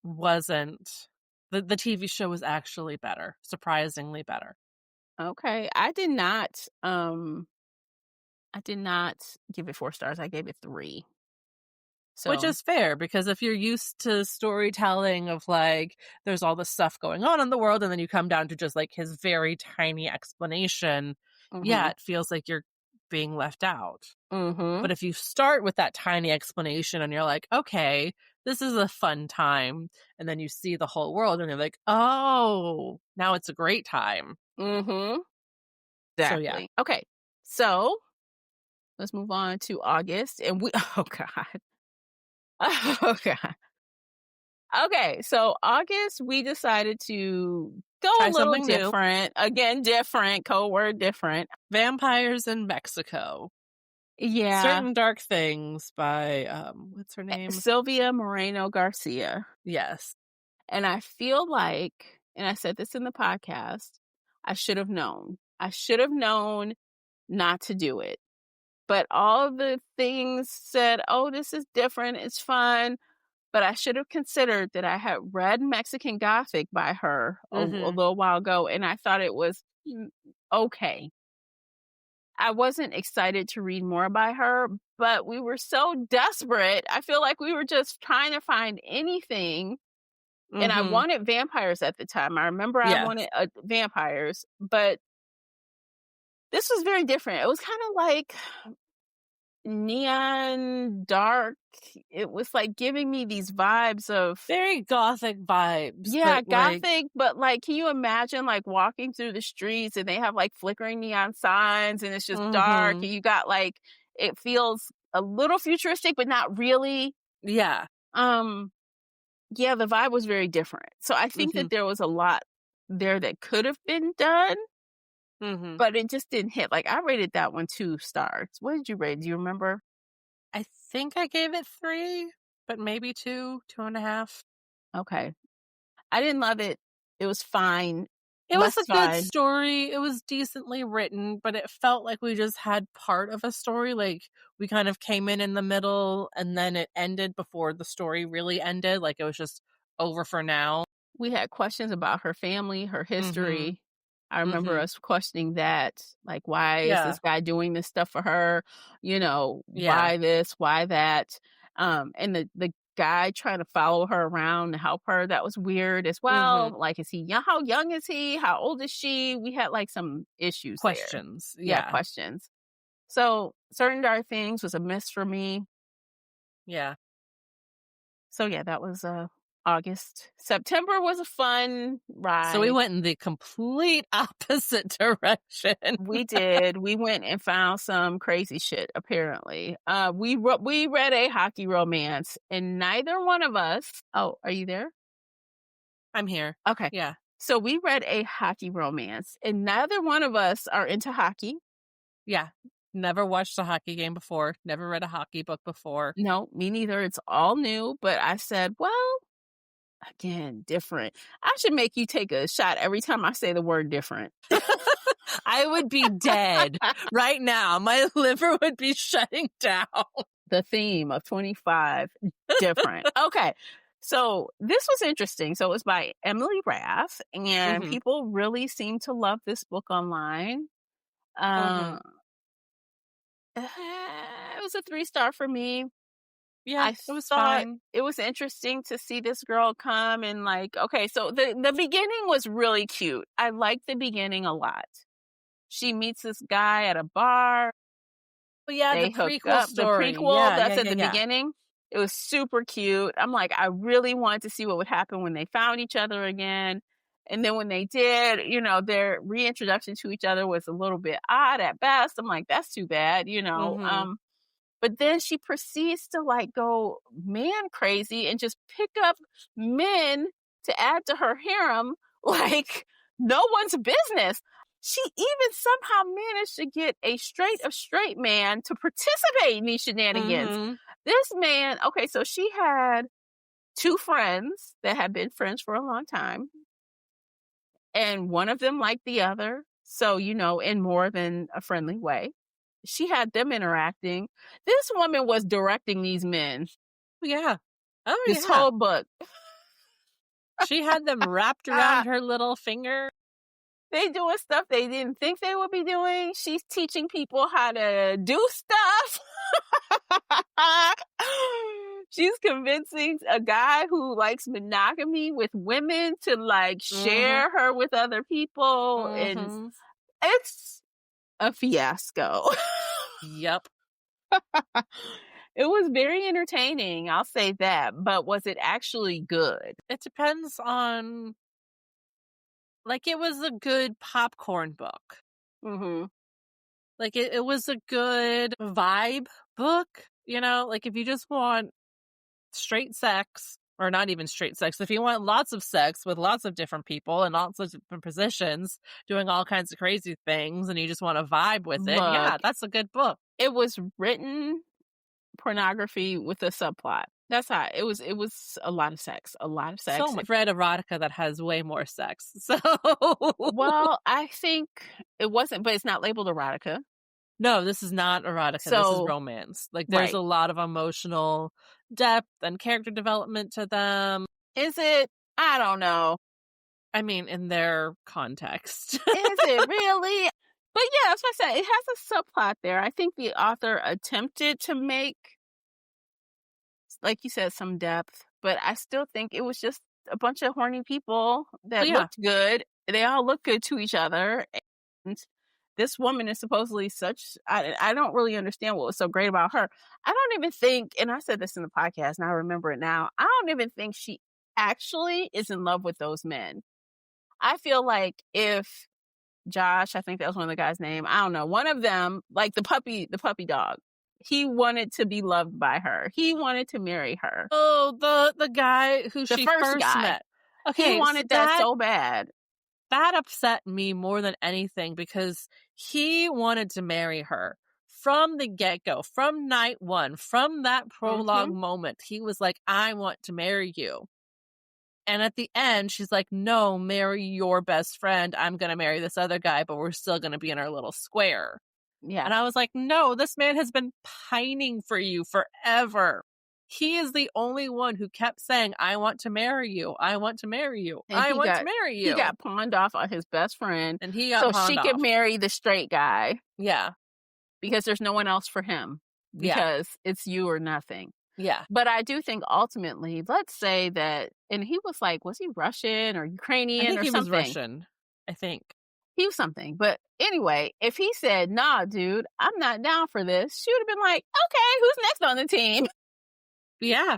wasn't. The TV show was actually better. Surprisingly better. Okay. I did not give it 4 stars. I gave it 3. So. Which is fair, because if you're used to storytelling of like, there's all this stuff going on in the world, and then you come down to just like his very tiny explanation, yeah, it feels like you're being left out. But if you start with that tiny explanation and you're like, okay, this is a fun time, and then you see the whole world and you're like, oh, now it's a great time. Exactly. So, yeah. Okay. So let's move on to August. And oh God. Oh God. Okay, so August, we decided to go Try a little something new. different. Again, different, code word different. Vampires in Mexico. Yeah. Certain Dark Things by, what's her name? Sylvia Moreno Garcia. Yes. And I feel like, and I said this in the podcast, I should have known. I should have known not to do it. But all the things said, oh, this is different. It's fun. But I should have considered that I had read Mexican Gothic by her a little while ago, and I thought it was okay. I wasn't excited to read more by her, but we were so desperate. I feel like we were just trying to find anything. And I Mm-hmm. wanted vampires at the time. I remember I Yes. wanted vampires, but this was very different. It was kind of like neon dark. It was like giving me these vibes of, Very gothic vibes. yeah, But like, gothic, but like, can you imagine like walking through the streets and they have like flickering neon signs and it's just dark mm-hmm. and you got like, it feels a little futuristic, but not really. Yeah. Um, yeah, the vibe was very different. So I think Mm-hmm. that there was a lot there that could have been done, Mm-hmm. but it just didn't hit. Like I rated that one 2 stars. What did you rate? Do you remember? I think I gave it 3, but maybe 2, 2.5. Okay. I didn't love it. It was fine. It was Less a good fine. story. It was decently written, but it felt like we just had part of a story. Like we kind of came in the middle and then it ended before the story really ended. Like it was just over for now. We had questions about her family, her Mm-hmm. history. I remember Mm-hmm. us questioning that, like, why is Yeah. this guy doing this stuff for her? You know, Yeah. why this, why that? And the guy trying to follow her around to help her, that was weird as well. Mm-hmm. Like, is he young? How young is he? How old is she? We had like some issues there. Questions. Yeah, Yeah. questions. So Certain Dark Things was a miss for me. Yeah. So yeah, that was August. September was a fun ride. So we went in the complete opposite direction. We did. We went and found some crazy shit, apparently. We read a hockey romance, and neither one of us. Oh, are you there? I'm here. Okay. Yeah. So we read a hockey romance, and neither one of us are into hockey. Yeah. Never watched a hockey game before. Never read a hockey book before. No, me neither. It's all new. But I said, well, again, different. I should make you take a shot every time I say the word different. I would be dead right now. My liver would be shutting down. The theme of 25, different. Okay. So this was interesting. So it was by Emily Rath, and Mhm. people really seem to love this book online. Mhm. It was a 3-star for me. Yeah, I it was thought fine. it was interesting to see this girl come and like, okay, so the beginning was really cute. I liked the beginning a lot. She meets this guy at a bar. But yeah, the They hook prequel up. The story. prequel, Yeah, that's yeah, at yeah, the yeah. beginning. It was super cute. I'm like, I really wanted to see what would happen when they found each other again. And then when they did, you know, their reintroduction to each other was a little bit odd at best. I'm like, that's too bad, you know. Mhm. But then she proceeds to like go man crazy and just pick up men to add to her harem like no one's business. She even somehow managed to get a straight man to participate in these shenanigans. Mhm. This man, okay, so she had 2 friends that had been friends for a long time, and one of them liked the other. So, you know, in more than a friendly way. She had them interacting. This woman was directing these men Yeah. Oh this yeah. whole book. She had them wrapped around her little finger. They doing stuff they didn't think they would be doing. She's teaching people how to do stuff. She's convincing a guy who likes monogamy with women to like share her with other people. And Mhm. it's a fiasco. Yep. It was very entertaining, I'll say that. But was it actually good? It depends on, like, it was a good popcorn book. Mm-hmm. Like it was a good vibe book, you know, like if you just want straight sex, or not even straight sex, if you want lots of sex with lots of different people and lots of different positions doing all kinds of crazy things and you just want to vibe with it, yeah, Look, that's a good book. it was written pornography with a subplot. That's how it was. It was a lot of sex. A lot of sex. So much. Read erotica that has way more sex. So Well, I think it wasn't, but it's not labeled erotica. no, this is not erotica. This is So, romance. Like there's a right. lot of emotional depth and character development to them. Is it? I don't know. I mean, in their context. Is it really? But yeah, that's what I said. It has a subplot there. I think the author attempted to make, like you said, some depth, but I still think it was just a bunch of horny people that looked good. They all look good to each other. And this woman is supposedly such, I don't really understand what was so great about her. I don't even think, and I said this in the podcast and I remember it now, I don't even think she actually is in love with those men. I feel like if Josh, I think that was one of the guys' name, I don't know, one of them, like the puppy dog, he wanted to be loved by her. He wanted to marry her. Oh, the guy who she first met. Okay, he wanted that so bad. That upset me more than anything because he wanted to marry her from the get-go, from night one, from that prologue moment. He was like, I want to marry you. And at the end, she's like, no, marry your best friend. I'm going to marry this other guy, but we're still going to be in our little square. Yeah. And I was like, no, this man has been pining for you forever. He is the only one who kept saying, I want to marry you. I want to marry you. I want to marry you. He got pawned off on his best friend. And he got pawned off. So she could marry the straight guy. Yeah. Because there's no one else for him. Because it's you or nothing. Yeah. But I do think ultimately, let's say that, and he was like, was he Russian or Ukrainian or something? I think he was Russian. I think. He was something. But anyway, if he said, nah, dude, I'm not down for this, she would have been like, okay, who's next on the team? Yeah. How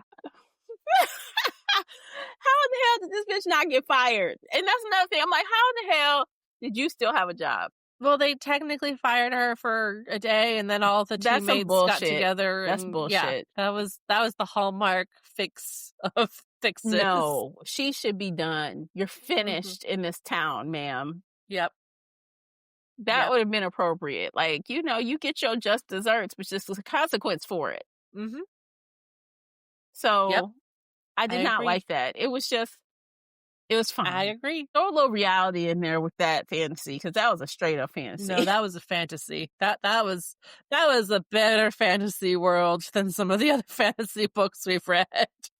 in the hell did this bitch not get fired? And that's another thing. I'm like, how in the hell did you still have a job? Well, they technically fired her for a day, and then all the teammates got together. That's bullshit. Yeah, that was the Hallmark fix of fixes. No, she should be done. You're finished in this town, ma'am. Yep. That would have been appropriate. Like, you know, you get your just desserts, but just a consequence for it. Mm-hmm. So I did not like that. It was fine. I agree. Throw a little reality in there with that fantasy, because that was a straight up fantasy. No, that was a fantasy. That was a better fantasy world than some of the other fantasy books we've read.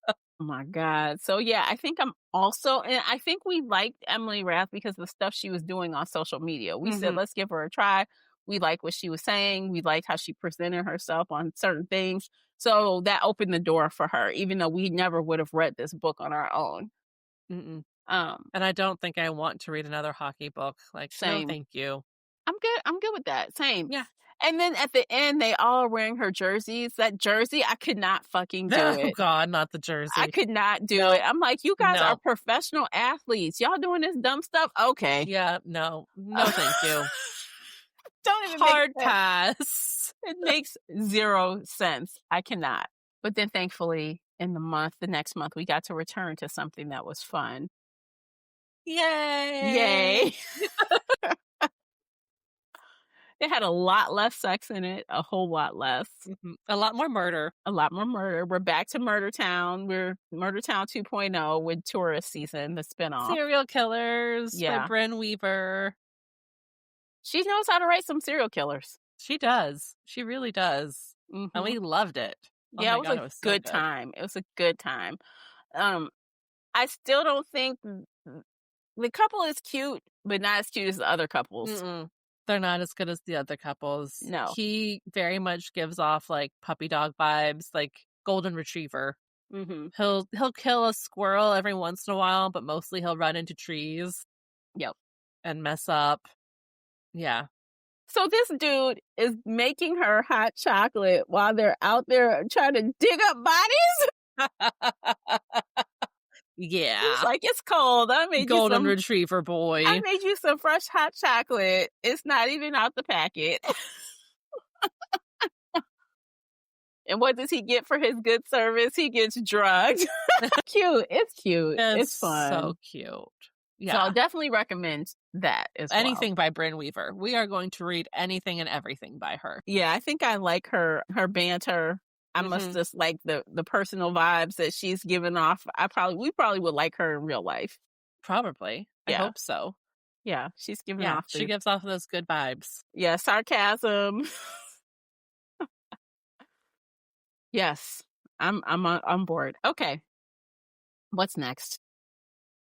Oh my God. So yeah, I think and I think we liked Emily Rath because of the stuff she was doing on social media. We said, let's give her a try. We liked what she was saying. We liked how she presented herself on certain things. So that opened the door for her, even though we never would have read this book on our own. Mm-mm. And I don't think I want to read another hockey book. Like, same. No, thank you. I'm good with that. Same. Yeah. And then at the end, they all are wearing her jerseys. That jersey, I could not fucking do it. Oh, God, not the jersey. I could not do it. I'm like, you guys are professional athletes. Y'all doing this dumb stuff? Okay. Yeah, no, thank you. Don't even hard pass. It makes zero sense. I cannot. But then thankfully, the next month, we got to return to something that was fun. Yay! It had a lot less sex in it, a whole lot less. A lot more murder. We're back to Murder Town. We're Murder Town 2.0 with Tourist Season, the spinoff. Serial Killers by Brynn Weaver. She knows how to write some serial killers. She does. She really does. And we loved it. Oh yeah, it was a good time. It was a good time. I still don't think the couple is cute, but not as cute as the other couples. Mm-mm. They're not as good as the other couples. No. He very much gives off like puppy dog vibes, like golden retriever. He'll kill a squirrel every once in a while, but mostly he'll run into trees. Yep. And mess up. Yeah. So this dude is making her hot chocolate while they're out there trying to dig up bodies. Yeah. He's like, it's cold. I made golden retriever boy. I made you some fresh hot chocolate. It's not even out the packet. And what does he get for his good service? He gets drugged. Cute. It's cute. It's fun. So cute. Yeah. So I'll definitely recommend that as well. Anything by Brynn Weaver. We are going to read anything and everything by her. Yeah, I think I like her banter. I must just like the personal vibes that she's giving off. We probably would like her in real life. Probably. I hope so. Yeah, she's giving off. She gives off those good vibes. Yeah, sarcasm. Yes, I'm on board. Okay, what's next?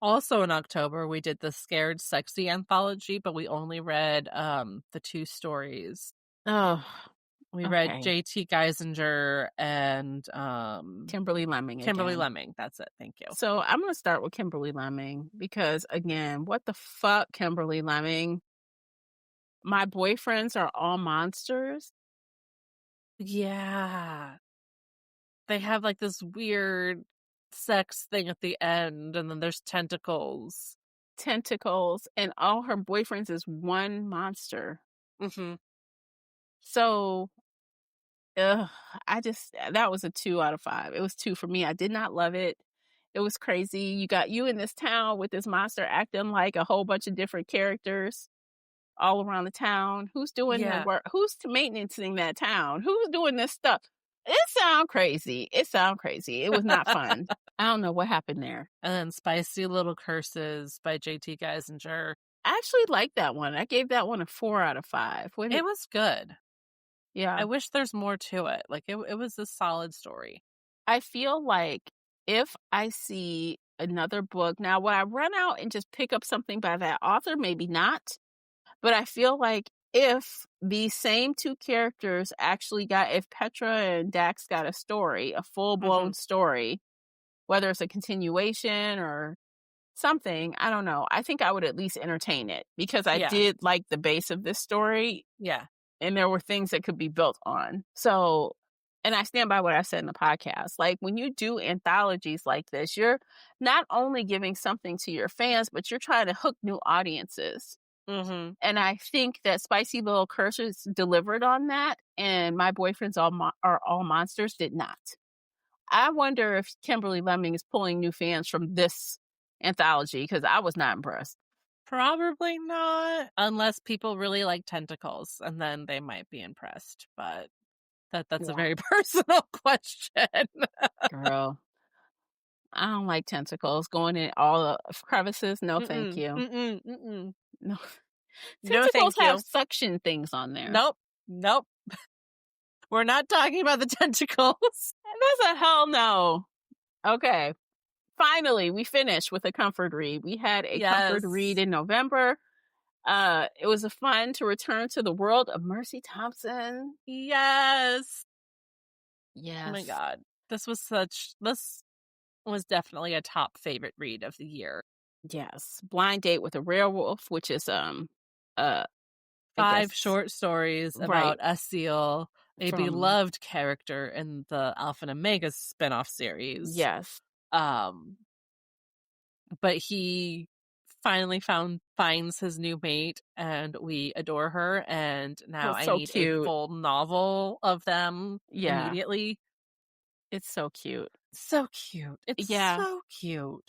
Also in October, we did the Scared Sexy anthology, but we only read the 2 stories. Oh, We read okay. J.T. Geisinger and Kimberly Lemming Kimberly again. Lemming. That's it. Thank you. So I'm going to start with Kimberly Lemming because, again, what the fuck, Kimberly Lemming? My boyfriends are all monsters. Yeah. They have like this weird sex thing at the end, and then there's tentacles. Tentacles, and all her boyfriends is one monster. Mm-hmm. So, ugh, that was a 2 out of 5. It was 2 for me. I did not love it. It was crazy. You got you in this town with this monster acting like a whole bunch of different characters all around the town. Who's doing the Yeah. work? Who's maintaining that town? Who's doing this stuff? It sound crazy. It was not fun. I don't know what happened there. And then Spicy Little Curses by J.T. Geisinger. I actually liked that one. I gave that one a 4 out of 5. It was good. Yeah. I wish there's more to it. Like, it was a solid story. I feel like if I see another book, now would I run out and just pick up something by that author? Maybe not. But I feel like if these same 2 characters actually if Petra and Dax got a story, a full-blown story, whether it's a continuation or something, I don't know. I think I would at least entertain it because I did like the base of this story. Yeah. And there were things that could be built on. So, and I stand by what I said in the podcast. Like when you do anthologies like this, you're not only giving something to your fans, but you're trying to hook new audiences. Mm-hmm. And I think that Spicy Little Curses delivered on that, and My Boyfriends Are All Monsters did not. I wonder if Kimberly Lemming is pulling new fans from this anthology because I was not impressed. Probably not, unless people really like tentacles, and then they might be impressed. But that's a very personal question. Girl, I don't like tentacles going in all the crevices. No, thank you. No. No, Tentacles thank you. have suction things on there. Nope. We're not talking about the tentacles. That's a hell no. Okay. Finally, we finished with a comfort read. We had a comfort read in November. It was fun to return to the world of Mercy Thompson. Yes. Yes. Oh my God. This was definitely a top favorite read of the year. Yes. Blind Date with a Werewolf, which is 5 short stories about Asil, a beloved character in the Alpha and Omega spinoff series. Yes. But he finally finds his new mate, and we adore her, and now I need a full novel of them immediately. It's so cute. So cute. It's so cute.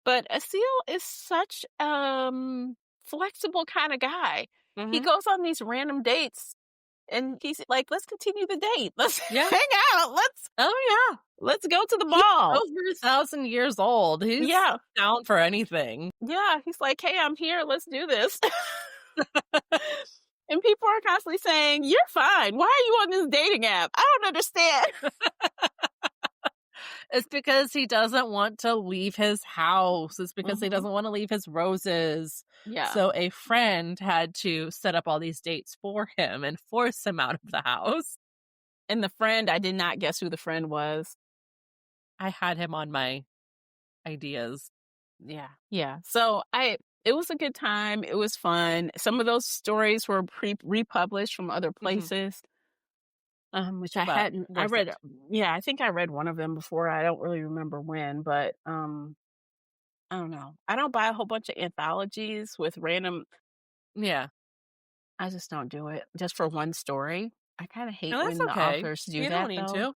But Asil is such flexible kind of guy. Mm-hmm. He goes on these random dates and he's like, let's continue the date. Let's hang out. Let's go to the mall. He's over 1,000 years old. He's down for anything. Yeah. He's like, hey, I'm here. Let's do this. And people are constantly saying, you're fine. Why are you on this dating app? I don't understand. It's because he doesn't want to leave his house. It's because he doesn't want to leave his roses. Yeah. So a friend had to set up all these dates for him and force him out of the house. And the friend, I did not guess who the friend was. I had him on my ideas. Yeah. Yeah. So it was a good time. It was fun. Some of those stories were republished from other places. Which I hadn't. I read. Yeah, I think I read one of them before. I don't really remember when, but I don't know. I don't buy a whole bunch of anthologies with random. Yeah, I just don't do it just for one story. I kind of hate when the authors do that. Don't need to.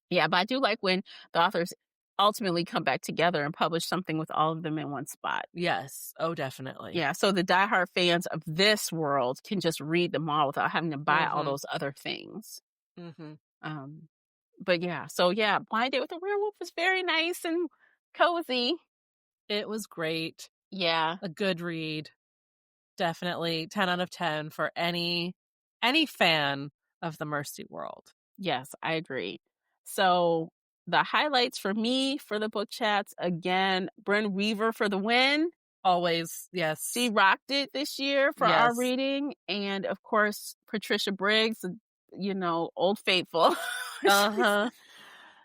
Yeah, but I do like when the authors ultimately come back together and publish something with all of them in one spot. Yes. Oh, definitely. Yeah. So the diehard fans of this world can just read them all without having to buy all those other things. But yeah. So yeah, Blind Date with a Werewolf was very nice and cozy. It was great. Yeah. A good read. Definitely 10 out of 10 for any fan of the Mercy world. Yes, I agree. So the highlights for me for the book chats, again, Bryn Weaver for the win. Always, yes. She rocked it this year for our reading. And of course, Patricia Briggs, Old Faithful. Uh-huh.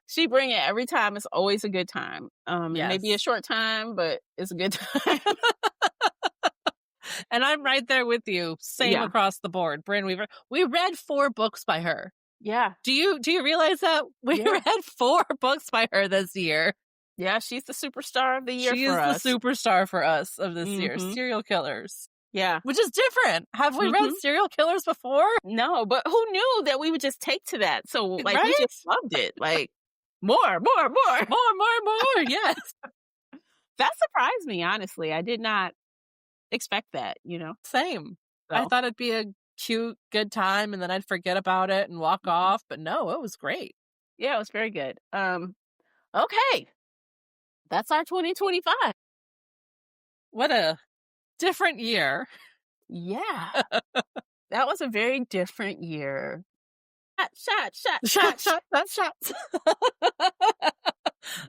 She bring it every time. It's always a good time. It may be a short time, but it's a good time. And I'm right there with you. Same across the board. Bryn Weaver. We read 4 books by her. Yeah. Do you realize that? We read 4 books by her this year. Yeah, she's the superstar of the year for us. She is the superstar for us of this year. Serial killers. Yeah. Which is different. Have we read serial killers before? No, but who knew that we would just take to that? So, we just loved it. Like, more. Yes. That surprised me, honestly. I did not expect that, Same. So. I thought it'd be a cute, good time, and then I'd forget about it and walk off. But no, it was great. Yeah, it was very good. Okay. That's our 2025. What a different year. Yeah. That was a very different year. Shot.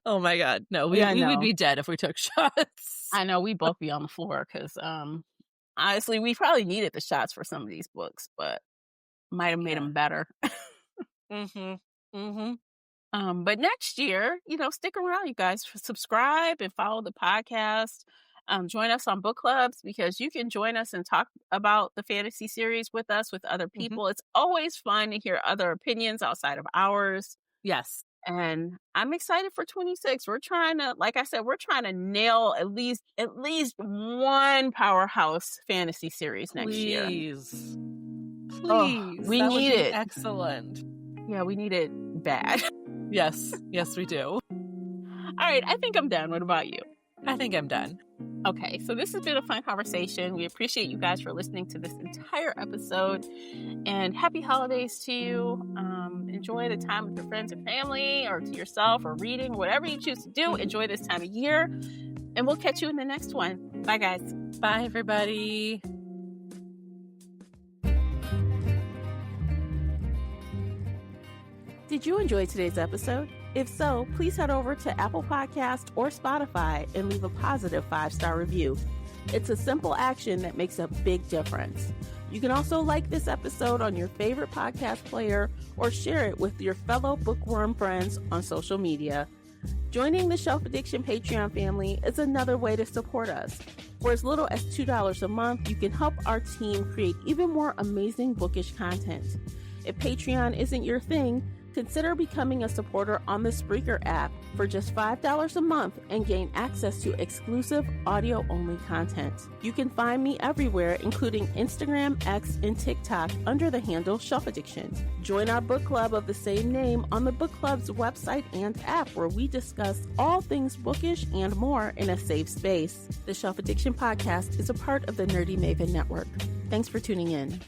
Oh my God. No, we would be dead if we took shots. I know, we'd both be on the floor because honestly, we probably needed the shots for some of these books, but might have made them better. But next year, stick around, you guys. Subscribe and follow the podcast. Join us on book clubs because you can join us and talk about the fantasy series with us, with other people. It's always fun to hear other opinions outside of ours. Yes. And I'm excited for 26. We're trying to, like I said, nail at least one powerhouse fantasy series next year. Please. We need it. Excellent. Yeah, we need it bad. Yes, we do. All right, I think I'm done. What about you? I think I'm done. Okay, so this has been a fun conversation. We appreciate you guys for listening to this entire episode. And happy holidays to you. Enjoy the time with your friends and family, or to yourself, or reading, whatever you choose to do. Enjoy this time of year. And we'll catch you in the next one. Bye, guys. Bye, everybody. Did you enjoy today's episode? If so, please head over to Apple Podcast or Spotify and leave a positive 5-star review. It's a simple action that makes a big difference. You can also like this episode on your favorite podcast player or share it with your fellow bookworm friends on social media. Joining the Shelf Addiction Patreon family is another way to support us. For as little as $2 a month, you can help our team create even more amazing bookish content. If Patreon isn't your thing, consider becoming a supporter on the Spreaker app for just $5 a month and gain access to exclusive audio-only content. You can find me everywhere, including Instagram, X, and TikTok under the handle Shelf Addiction. Join our book club of the same name on the book club's website and app, where we discuss all things bookish and more in a safe space. The Shelf Addiction podcast is a part of the Nerdy Maven Network. Thanks for tuning in.